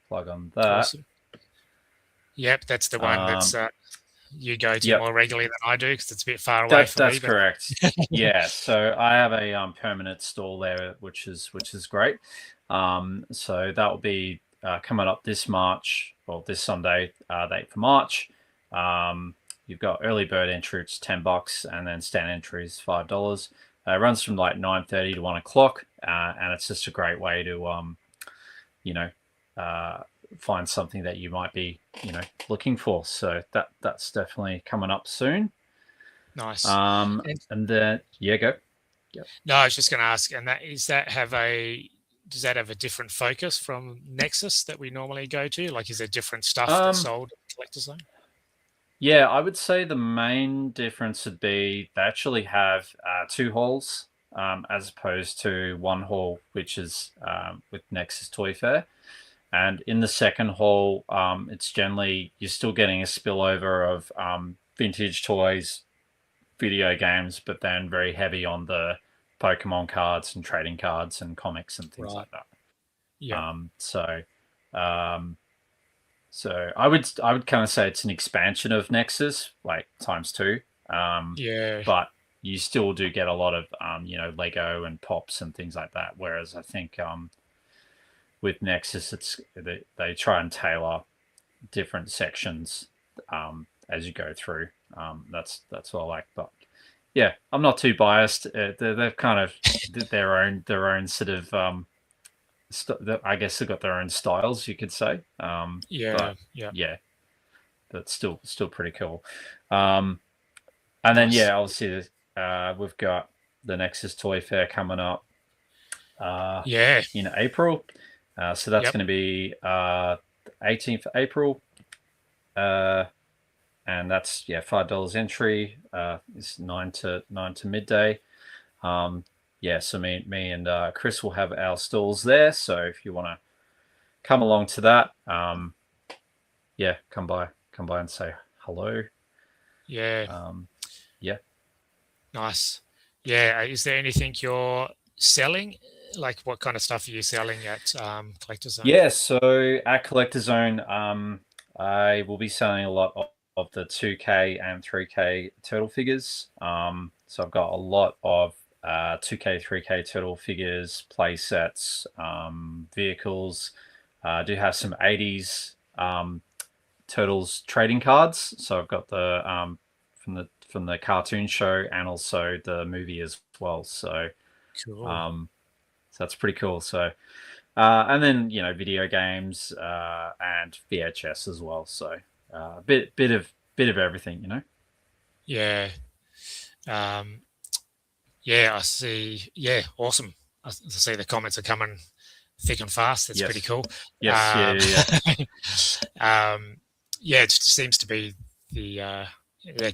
plug on that. Awesome. Yep, that's the one that's you go to more regularly than I do because it's a bit far away from me. That's correct. Yeah, so I have a permanent stall there, which is great. So that will be coming up this March, or this Sunday, the 8th of March. You've got early bird entry, it's $10, and then stand entry is $5. It runs from like 9:30 to 1 o'clock, and it's just a great way to, find something that you might be, looking for. So that's definitely coming up soon. Nice. And then go. Yep. No, I was just going to ask, and does that have a different focus from Nexus that we normally go to? Like, is there different stuff that's sold at the Collector's Zone? Yeah, I would say the main difference would be they actually have 2 halls as opposed to 1 hall, which is with Nexus Toy Fair. And in the second hall, it's generally, you're still getting a spillover of vintage toys, video games, but then very heavy on the Pokemon cards and trading cards and comics and things like that. Yeah. So I would kind of say it's an expansion of Nexus, like *2. But you still do get a lot of Lego and Pops and things like that. Whereas I think with Nexus, they try and tailor different sections as you go through. That's what I like. But yeah, I'm not too biased. They've kind of did their own sort of I guess they've got their own styles, you could say. Yeah, But yeah, yeah, that's still pretty cool. And then nice. obviously we've got the Nexus Toy Fair coming up Yeah, in April. So that's yep, going to be 18th of April. And that's $5 entry. It's nine to midday. So me and Chris will have our stalls there. So if you want to come along to that, come by and say hello. yeah, Yeah. nice. Yeah, is there anything you're selling? Like, what kind of stuff are you selling at Collector Zone? Yeah. So at Collector Zone, I will be selling a lot of the 2K and 3K turtle figures. So I've got a lot of 2K, 3K turtle figures, play sets, vehicles. I do have some 80s turtles trading cards. So I've got the from the cartoon show and also the movie as well. So Cool. that's pretty cool. So and then video games and VHS as well. So a bit of everything. Yeah. Yeah, I see. Yeah, awesome. I see the comments are coming thick and fast. That's pretty Yes. cool. Yes. Um, Yeah. yeah, it just seems to be the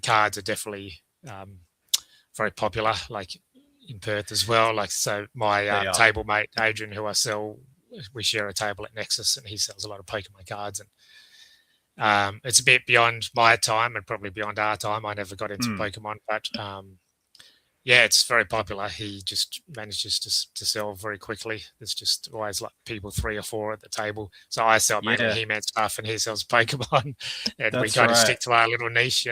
cards are definitely very popular, like in Perth as well. Like, so my They are. table mate Adrian, who I sell, we share a table at Nexus, and he sells a lot of Pokemon cards. And it's a bit beyond my time and probably beyond our time. I never got into Pokemon, but yeah, it's very popular. He just manages to sell very quickly. There's just always like people 3 or 4 at the table. So I sell mainly He-Man stuff, and he sells Pokemon, and we That's kind of right. stick to our little niche,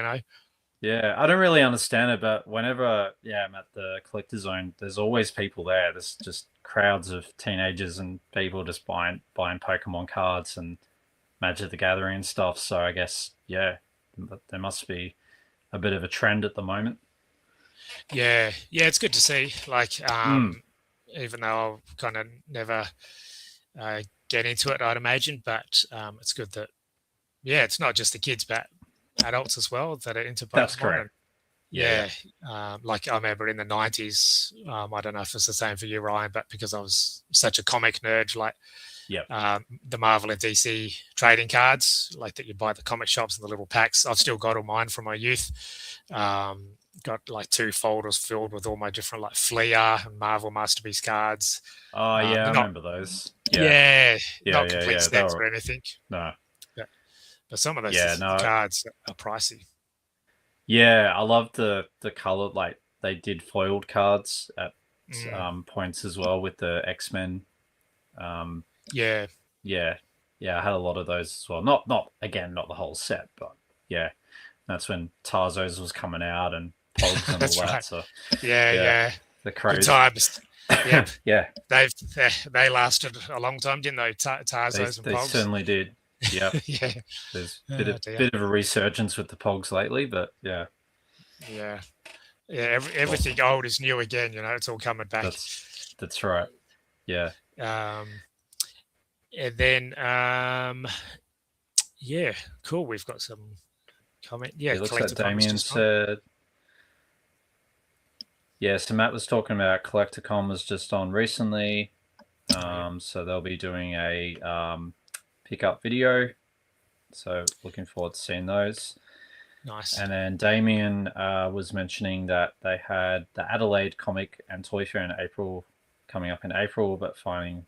Yeah, I don't really understand it, but whenever I'm at the Collector Zone, there's always people there. There's just crowds of teenagers and people just buying Pokemon cards and Magic the Gathering and stuff. So I guess there must be a bit of a trend at the moment. Yeah, it's good to see. Like, even though I'll kind of never get into it, I'd imagine, but it's good that it's not just the kids, but adults as well that are into Pokemon. That's correct. Like I remember in the 90s, I don't know if it's the same for you, Ryan, but because I was such a comic nerd, like the Marvel and DC trading cards, like that you buy at the comic shops and the little packs. I've still got all mine from my youth. Got like 2 folders filled with all my different like Flea and Marvel Masterpiece cards. Oh I remember those. Not complete sets or anything. No. But some of those cards are pricey. Yeah, I love the color. Like they did foiled cards at points as well with the X-Men. Yeah, I had a lot of those as well. Not the whole set, but that's when Tarzo's was coming out and Pogs and all that. Right. So the crazy times. Yeah, they lasted a long time, didn't they? Tarzos and they Pogs. certainly did. Yeah, There's a bit of a resurgence with the Pogs lately, but yeah. Everything old is new again. It's all coming back. That's right. Yeah. And then cool. We've got some comment. Yeah, it looks like Damien said. Yeah, so Matt was talking about Collecticon was just on recently. So they'll be doing a pickup video. So looking forward to seeing those. Nice. And then Damien was mentioning that they had the Adelaide Comic and Toy Fair in April, coming up in April, but finding,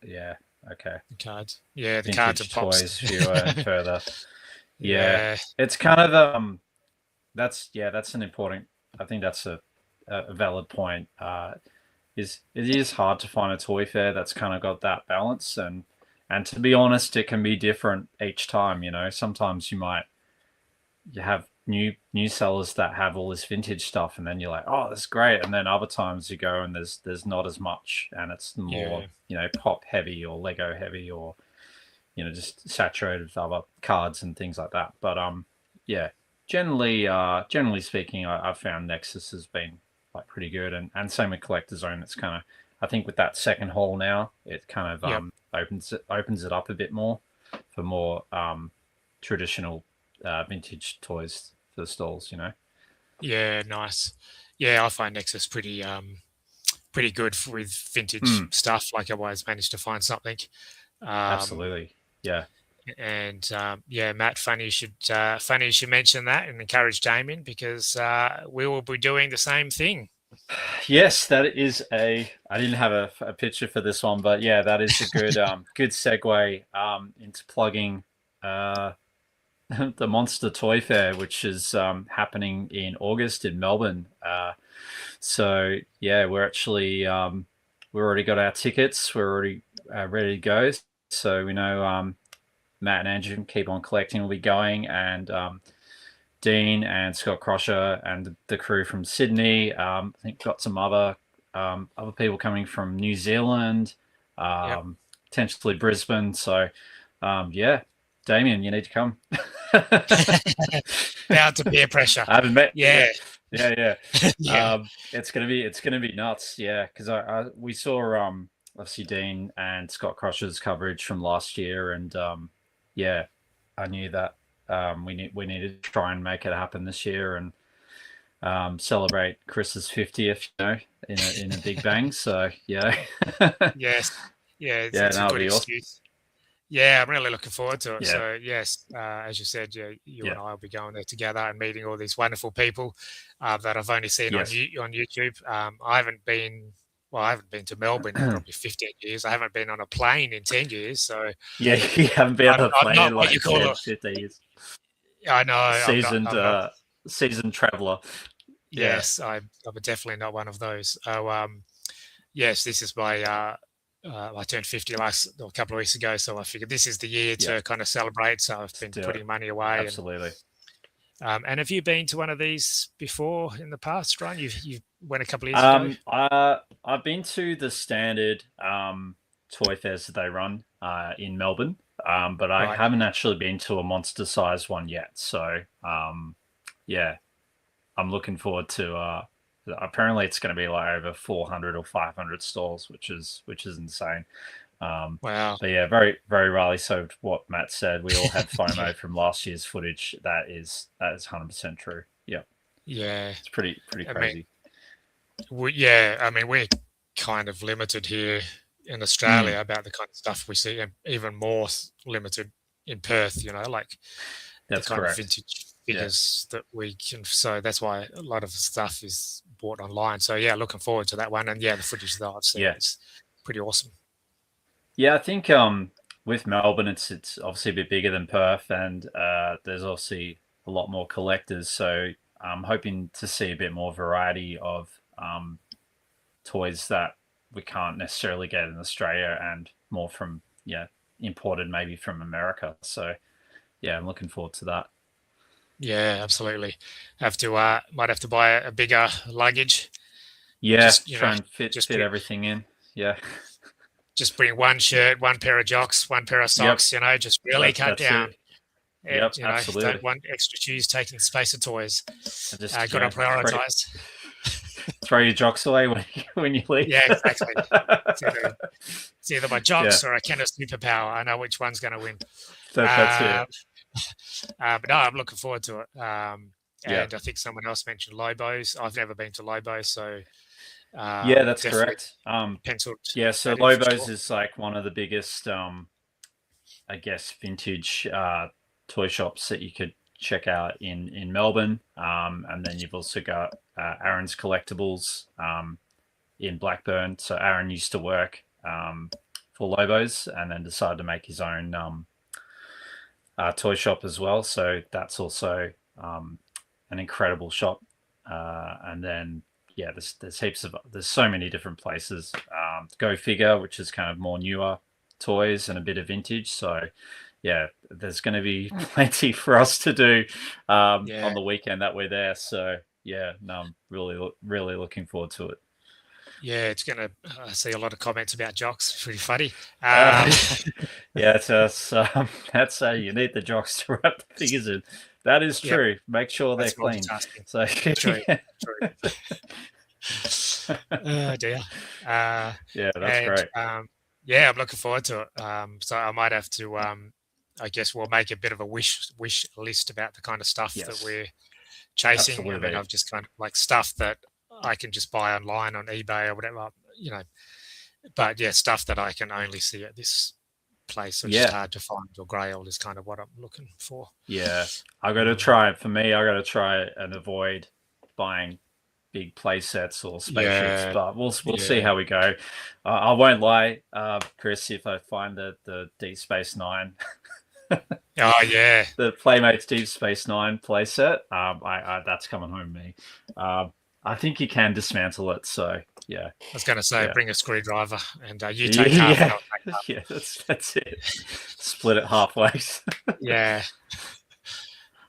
okay. The cards. Yeah, the cards and pops. Toys fewer and further. Yeah. It's kind of, that's an important, I think that's a valid point. It is hard to find a toy fair that's kind of got that balance, and to be honest, it can be different each time. Sometimes you have new sellers that have all this vintage stuff, and then you're like, oh, that's great, and then other times you go and there's not as much, and it's more pop heavy or Lego heavy, or just saturated with other cards and things like that. But generally speaking, I've found Nexus has been like pretty good, and same with Collector Zone. It's kind of I think with that second hall now, it kind of Yep. opens it up a bit more for more traditional vintage toys for the stalls. Yeah, nice. Yeah, I find Nexus pretty good with vintage stuff. Like I always manage to find something. Um, Absolutely. Yeah. and yeah, Matt, funny you should mention that and encourage Damien because we will be doing the same thing. Yes, that is a. I didn't have a picture for this one, but yeah, that is a good good segue into plugging the Monster Toy Fair, which is happening in August in Melbourne. So yeah, we've already got our tickets. We're already ready to go. So we know Matt and Andrew can keep on collecting. Will be going, and Dean and Scott Crosher and the crew from Sydney. I think got some other people coming from New Zealand, Yep. potentially Brisbane. So yeah, Damien, you need to come. Down to peer pressure. I haven't met. Yeah. Yeah. Yeah. It's gonna be nuts. Yeah, because we saw obviously Dean and Scott Crusher's coverage from last year, and yeah, I knew that we needed to try and make it happen this year and celebrate Chris's 50th, in a big bang. So yeah, Yes. Yeah, it's a that'll good be awesome. excuse. Yeah, I'm really looking forward to it. Yeah. So yes, as you said, you and I will be going there together and meeting all these wonderful people that I've only seen Yes. on YouTube. I haven't been. Well, I haven't been to Melbourne in probably 15 years. I haven't been on a plane in 10 years. So Yeah, you haven't been on a I'm plane not in what you like call 10, it. 15 years. I know I'm not. Seasoned I'm not. seasoned traveler. Yeah. Yes, I'm definitely not one of those. So yes, this is my. I turned 50 a couple of weeks ago, so I figured this is the year to kind of celebrate. So I've been putting money away. Absolutely. And have you been to one of these before in the past, Ryan? You went a couple of years ago. I've been to the standard toy fairs that they run in Melbourne, but I haven't actually been to a monster-sized one yet. So yeah, I'm looking forward to. Apparently, it's going to be like over 400 or 500 stalls, which is insane. Wow. But yeah, very, very rarely. So what Matt said, we all had FOMO from last year's footage. That is 100% true. Yeah. Yeah. It's pretty crazy. I mean, we're kind of limited here in Australia about the kind of stuff we see, and even more limited in Perth. Like that's the kind correct. of vintage figures that we can. So that's why a lot of the stuff is bought online. So yeah, looking forward to that one. And yeah, the footage that I've seen is pretty awesome. Yeah, I think with Melbourne, it's obviously a bit bigger than Perth, and there's obviously a lot more collectors. So I'm hoping to see a bit more variety of toys that we can't necessarily get in Australia, and more from imported maybe from America. So yeah, I'm looking forward to that. Yeah, absolutely. Might have to buy a bigger luggage. Yeah, try and fit everything in. Yeah. Just bring one shirt, one pair of jocks, one pair of socks. Just really cut down. Yep, absolutely. Don't want extra shoes taking the space of toys. Got to prioritize. Throw your jocks away when you leave. Yeah, exactly. It's either my jocks or a Kenner Superpower. I know which one's going to win. That's it. But no, I'm looking forward to it. And I think someone else mentioned Lobos. I've never been to Lobos, so yeah, that's correct. Penciled. Yeah, so Lobos is like one of the biggest, I guess, vintage toy shops that you could check out in Melbourne. And then you've also got Aaron's Collectibles in Blackburn. So Aaron used to work for Lobos and then decided to make his own toy shop as well. So that's also an incredible shop. And then there's so many different places. Go Figure, which is kind of more newer toys and a bit of vintage. So yeah, there's going to be plenty for us to do on the weekend that we're there. So yeah, no, I'm really looking forward to it. Yeah, it's going to. I see a lot of comments about jocks. It's pretty funny. Yeah, that's you need the jocks to wrap the figures in. That is true. Make sure they're clean. So true. Oh dear. Uh, Yeah, that's and great. yeah, I'm looking forward to it. So I might have to. I guess we'll make a bit of a wish list about the kind of stuff that Yes, we're chasing. I mean, absolutely. I've just kind of like stuff that I can just buy online on eBay or whatever, But yeah, stuff that I can only see at this place, which is Yeah, hard to find, or Grail is kind of what I'm looking for. yeah. I got to Um, try it. For me, I got to try and avoid buying big play sets or spaceships, yeah, but we'll see yeah. how we go. I won't lie, Chris. If I find the Deep Space Nine, Oh yeah. the Playmates Deep Space Nine playset, I that's coming home to me. I think you can dismantle it. So yeah, I was going to say, yeah, bring a screwdriver, and you take half, and yeah, I'll take half. yeah. That's it. Split it halfway. Yeah.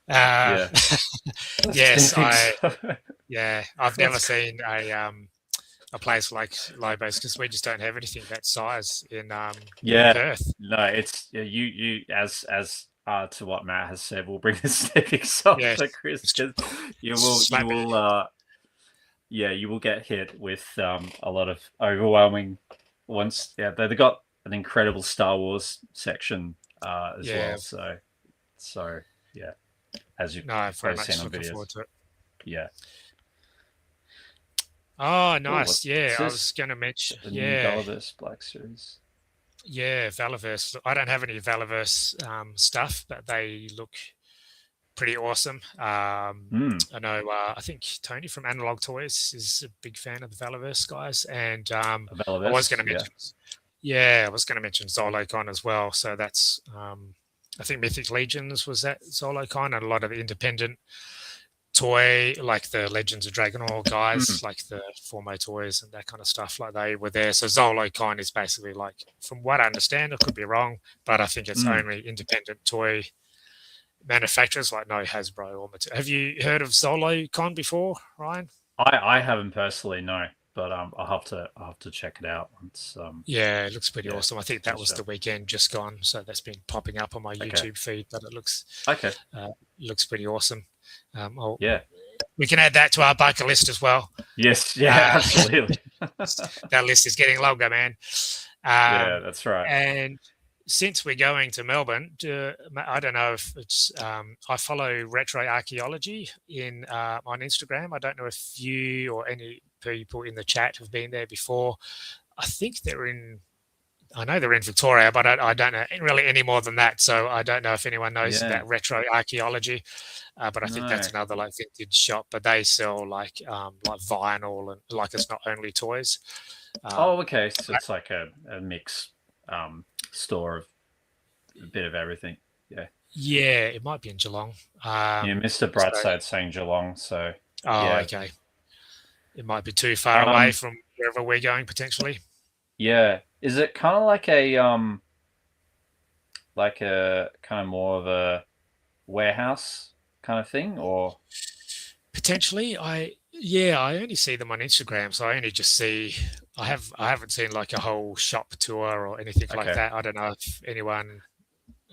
Uh, Yeah. yes, think so. I've never That's seen a place like Lobos because we just don't have anything that size in yeah. Perth. No, it's you as to what Matt has said. We'll bring the snippets up Yeah, to Chris just because you slap it. will yeah, you will get hit with a lot of overwhelming ones. Yeah, they've got an incredible Star Wars section as Yeah, well. So yeah, as you've no, very probably seen much on looking videos. forward to it. Yeah. Oh, Oh, nice. what's Yeah, I was this? going to mention. The new Yeah, Valaverse Black Series. yeah, Valaverse. I don't have any Valaverse stuff, but they look pretty awesome. Hmm. I know. I think Tony from Analog Toys is a big fan of the Valaverse guys, and I was going Valaverse. to Yeah. mention. Yeah, I was going to mention Zolocon as well. So that's. I think Mythic Legions was that Zolocon, and a lot of the independent toy, like the Legends of Dragonor Hmm. guys, like the Formo toys and that kind of stuff, like they were there. So Zolocon is basically like, from what I understand, I could be wrong, but I think it's Hmm. only independent toy manufacturers, like no Hasbro or Mattel. Have you heard of Zolocon before, Ryan? I haven't personally, no, but I'll have to check it out once. Yeah, it looks pretty Yeah. awesome. I think that was Finish the up. weekend just gone, so that's been popping up on my Okay. YouTube feed. But it Okay. looks pretty awesome. Yeah. We can add that to our bucket list as well. Yes. Yeah. Uh, Absolutely. that list is getting longer, man. Yeah. That's right. And since we're going to Melbourne, I don't know if it's. I follow Retro Archaeology on Instagram. I don't know if you or any people in the chat have been there before. I think they're in. I know they're in Victoria, but I don't know really any more than that. So I don't know if anyone knows Yeah. about Retro Archaeology. But I think No. that's another like vintage shop. But they sell like vinyl and like it's not only toys. Oh, okay. So it's like a mix store of a bit of everything. Yeah. Yeah, it might be in Geelong. Yeah. Mr. So, Brightside saying Geelong. So oh, yeah. okay. It might be too far away Um. from wherever we're going potentially. Yeah. Is it kind of like a kind of more of a warehouse kind of thing, or Potentially, I only see them on Instagram, so I only just see. I haven't seen like a whole shop tour or anything like okay? that. I don't know if anyone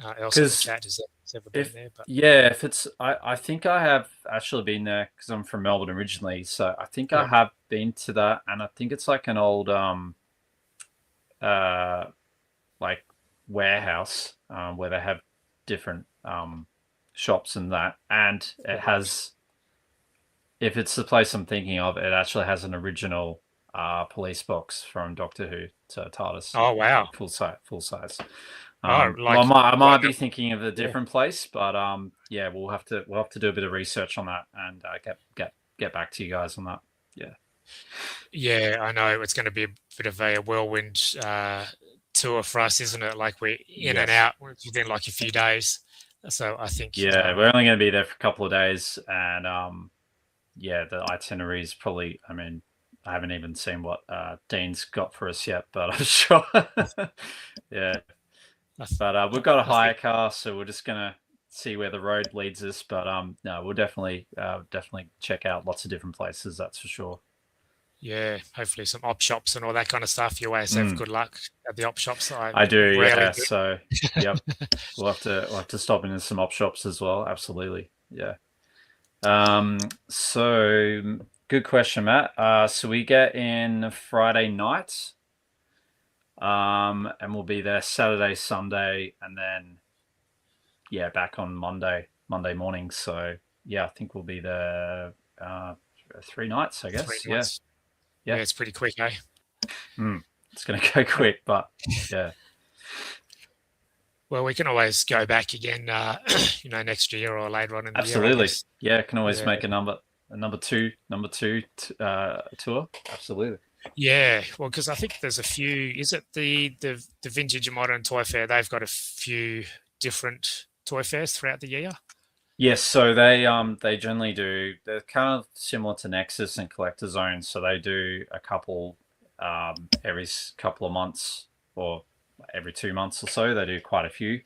else in the Because chat has ever been there, but if it's I think I have actually been there because I'm from Melbourne originally, so I think I yeah, have been to that, and I think it's like an old uh like warehouse where they have different shops and that, and it right. has, if it's the place I'm thinking of, it actually has an original police box from Doctor Who to TARDIS, Oh wow. like full size. Oh, Well, like I one might be of thinking of a yeah. different place, but yeah, we'll have to do a bit of research on that and get back to you guys on that. Yeah, Yeah, I know it's going to be a bit of a whirlwind tour for us, isn't it? Like we're in and yes, out within like a few days. So I think, yeah. We're only going to be there for a couple of days, and yeah, the itinerary is probably. I mean, I haven't even seen what Dean's got for us yet, but I'm sure. Yeah, but we've got a I think, hire car, so we're just gonna see where the road leads us. But no, we'll definitely check out lots of different places. That's for sure. yeah, hopefully some op shops and all that kind of stuff. You always have Mm, good luck at the op shops. I I do, rarely yeah. do. So, yep, we'll have to stop in some op shops as well. Absolutely, yeah. So Good question, Matt. So we get in Friday night, and we'll be there Saturday, Sunday, and then back on Monday morning. So yeah, I think we'll be there 3 nights, I 3 guess. Yeah, nights. Yeah, yeah. it's pretty quick, eh? It's gonna go quick, but yeah, Well, we can always go back again, next year or later on in the year, I absolutely. guess. Yeah, can always Yeah. make a number two tour. Absolutely. Yeah, well, because I think there's a few. Is it the Vintage and Modern Toy Fair? They've got a few different toy fairs throughout the year. Yes, so they generally do. They're kind of similar to Nexus and Collector Zone, so they do a couple every couple of months or every 2 months or so. They do quite a few.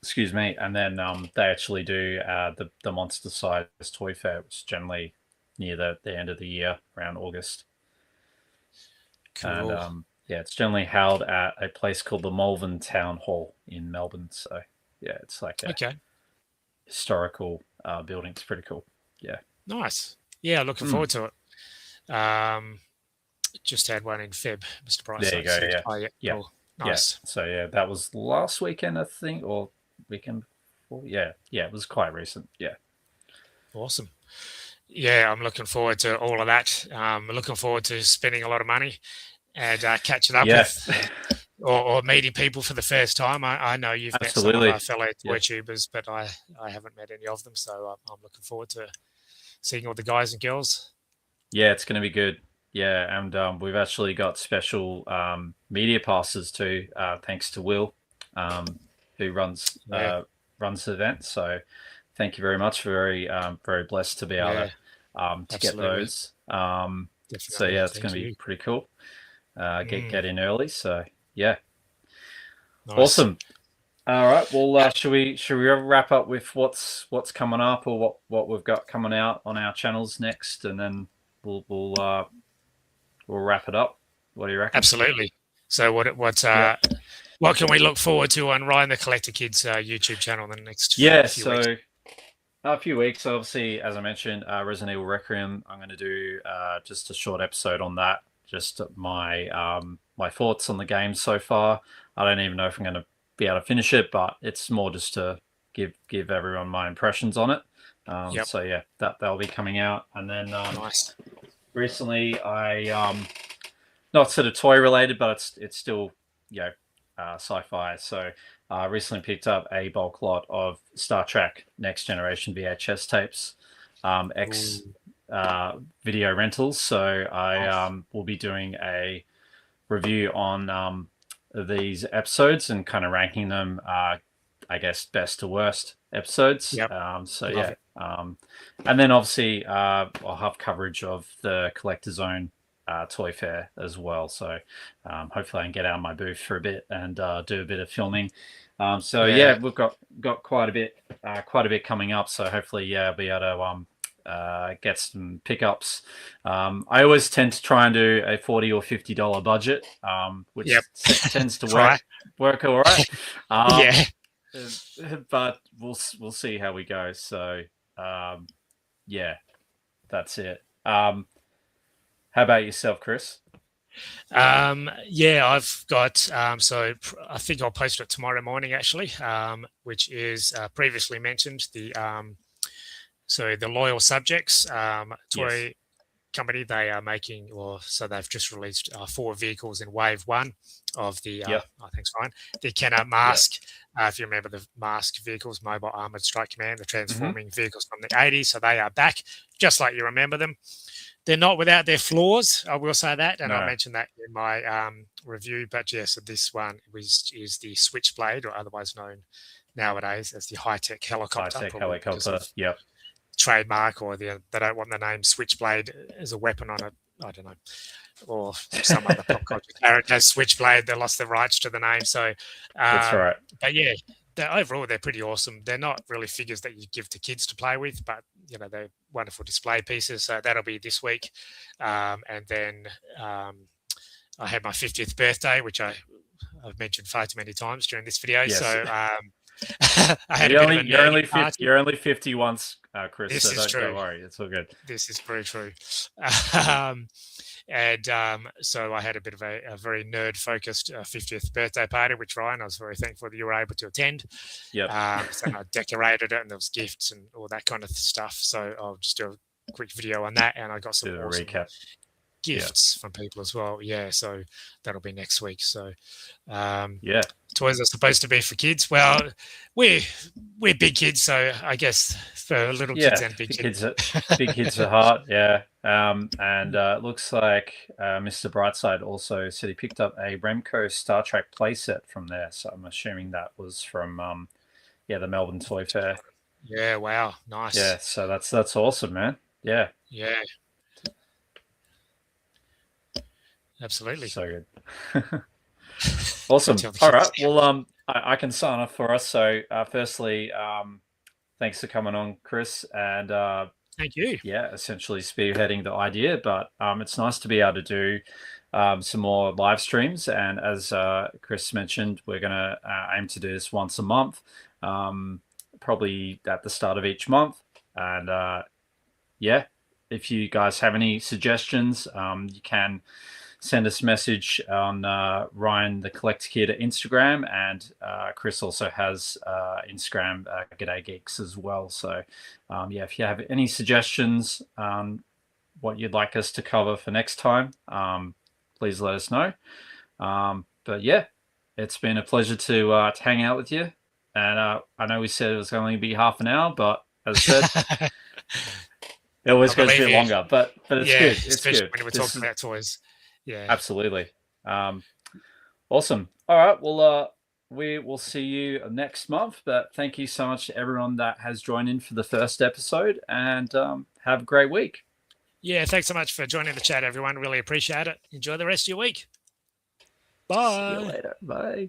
Excuse me, and then they actually do the monster size toy fair, which is generally near the end of the year, around August. Cool. And it's generally held at a place called the Malvern Town Hall in Melbourne. So yeah, it's like a Okay. historical building. It's pretty cool. Yeah. Nice. Yeah, looking forward to it. Just had one in Feb, Mr. Bryce. There you go. Yeah. Oh, yeah. Yeah. Cool. Nice. Yeah. So yeah, that was last weekend, I think, or weekend before. Yeah. Yeah. It was quite recent. Yeah. Awesome. Yeah, I'm looking forward to all of that. Looking forward to spending a lot of money and catching up with or meeting people for the first time. I know you've met some of our fellow toy tubers, but I haven't met any of them. So I'm looking forward to seeing all the guys and girls. Yeah, it's going to be good. Yeah, and we've actually got special media passes too, thanks to Will, who runs the event. So thank you very much. Very very blessed to be able to get those. So yeah, it's going to be pretty cool. Get in early. So yeah, nice. Awesome. All right. Well, should we wrap up with what's coming up or what we've got coming out on our channels next, and then we'll wrap it up. What do you reckon? Absolutely. So what can we look forward to on Ryan the Collector Kids YouTube channel in the next few weeks? A few weeks. Obviously, as I mentioned, Resident Evil Requiem. I'm going to do just a short episode on that. Just my my thoughts on the game so far. I don't even know if I'm going to be able to finish it, but it's more just to give everyone my impressions on it. So yeah, that'll be coming out. And then nice. Recently I not sort of toy related, but it's still sci-fi. So I recently picked up a bulk lot of Star Trek Next Generation VHS tapes, video rentals. So I will be doing a review on these episodes and kind of ranking them, I guess, best to worst episodes. And then obviously I'll have coverage of the Collector Zone toy fair as well. So hopefully I can get out of my booth for a bit and do a bit of filming. We've got quite a bit coming up. So hopefully I'll be able to get some pickups. I always tend to try and do a $40 or $50 budget, which tends to work all right. But we'll see how we go. So that's it. How about yourself, Chris? I've got so I think I'll post it tomorrow morning actually, which is previously mentioned the Loyal Subjects toy company. They are making, they've just released 4 vehicles in wave 1 of the I think it's fine, the Kenner Mask. If you remember the Mask vehicles, Mobile Armored Strike Command, the transforming vehicles from the 80s. So they are back just like you remember them. They're not without their flaws, I will say that, and I'll mention that in my review. But so this one is the Switchblade, or otherwise known nowadays as the high-tech helicopter. Trademark, or they don't want the name Switchblade as a weapon on it. I don't know, or some other pop culture character has Switchblade. They lost their rights to the name, so that's right. But yeah, overall they're pretty awesome. They're not really figures that you give to kids to play with, but they're wonderful display pieces. So that'll be this week, and then I had my 50th birthday, which I've mentioned far too many times during this video. Yes. So I had you're only 50 once, Chris. This So is don't true. worry, it's all good. This is very true. So I had a bit of a very nerd-focused 50th birthday party, which Ryan, I was very thankful that you were able to attend. Yep. So I decorated it, and there was gifts and all that kind of stuff. So I'll just do a quick video on that, and I got some awesome recap. gifts from people as well. Yeah, so that'll be next week. So yeah, toys are supposed to be for kids. Well, we're big kids, so I guess for little kids and big kids. Big kids at heart. Yeah. And it looks like Mr. Brightside also said he picked up a Remco Star Trek playset from there. So I'm assuming that was from the Melbourne Toy Fair. Yeah. Wow. Nice. Yeah. So that's awesome, man. Yeah. Yeah. Absolutely. So good. Awesome. All right. Well, I can sign off for us. So firstly, thanks for coming on, Chris, and thank you. Yeah, essentially spearheading the idea, but it's nice to be able to do some more live streams. And as Chris mentioned, we're going to aim to do this once a month, probably at the start of each month. And if you guys have any suggestions, you can send us a message on Ryan the Collect Kid at Instagram, and Chris also has Instagram, G'day Geeks as well. So if you have any suggestions what you'd like us to cover for next time, please let us know. But yeah, it's been a pleasure to hang out with you. And I know we said it was going to be half an hour, but as I said, it always goes a bit longer. But it's good. It's especially good when we're talking about toys. Yeah, absolutely. Awesome. All right. Well, we will see you next month. But thank you so much to everyone that has joined in for the first episode, and have a great week. Yeah, thanks so much for joining the chat, everyone. Really appreciate it. Enjoy the rest of your week. Bye. See you later. Bye.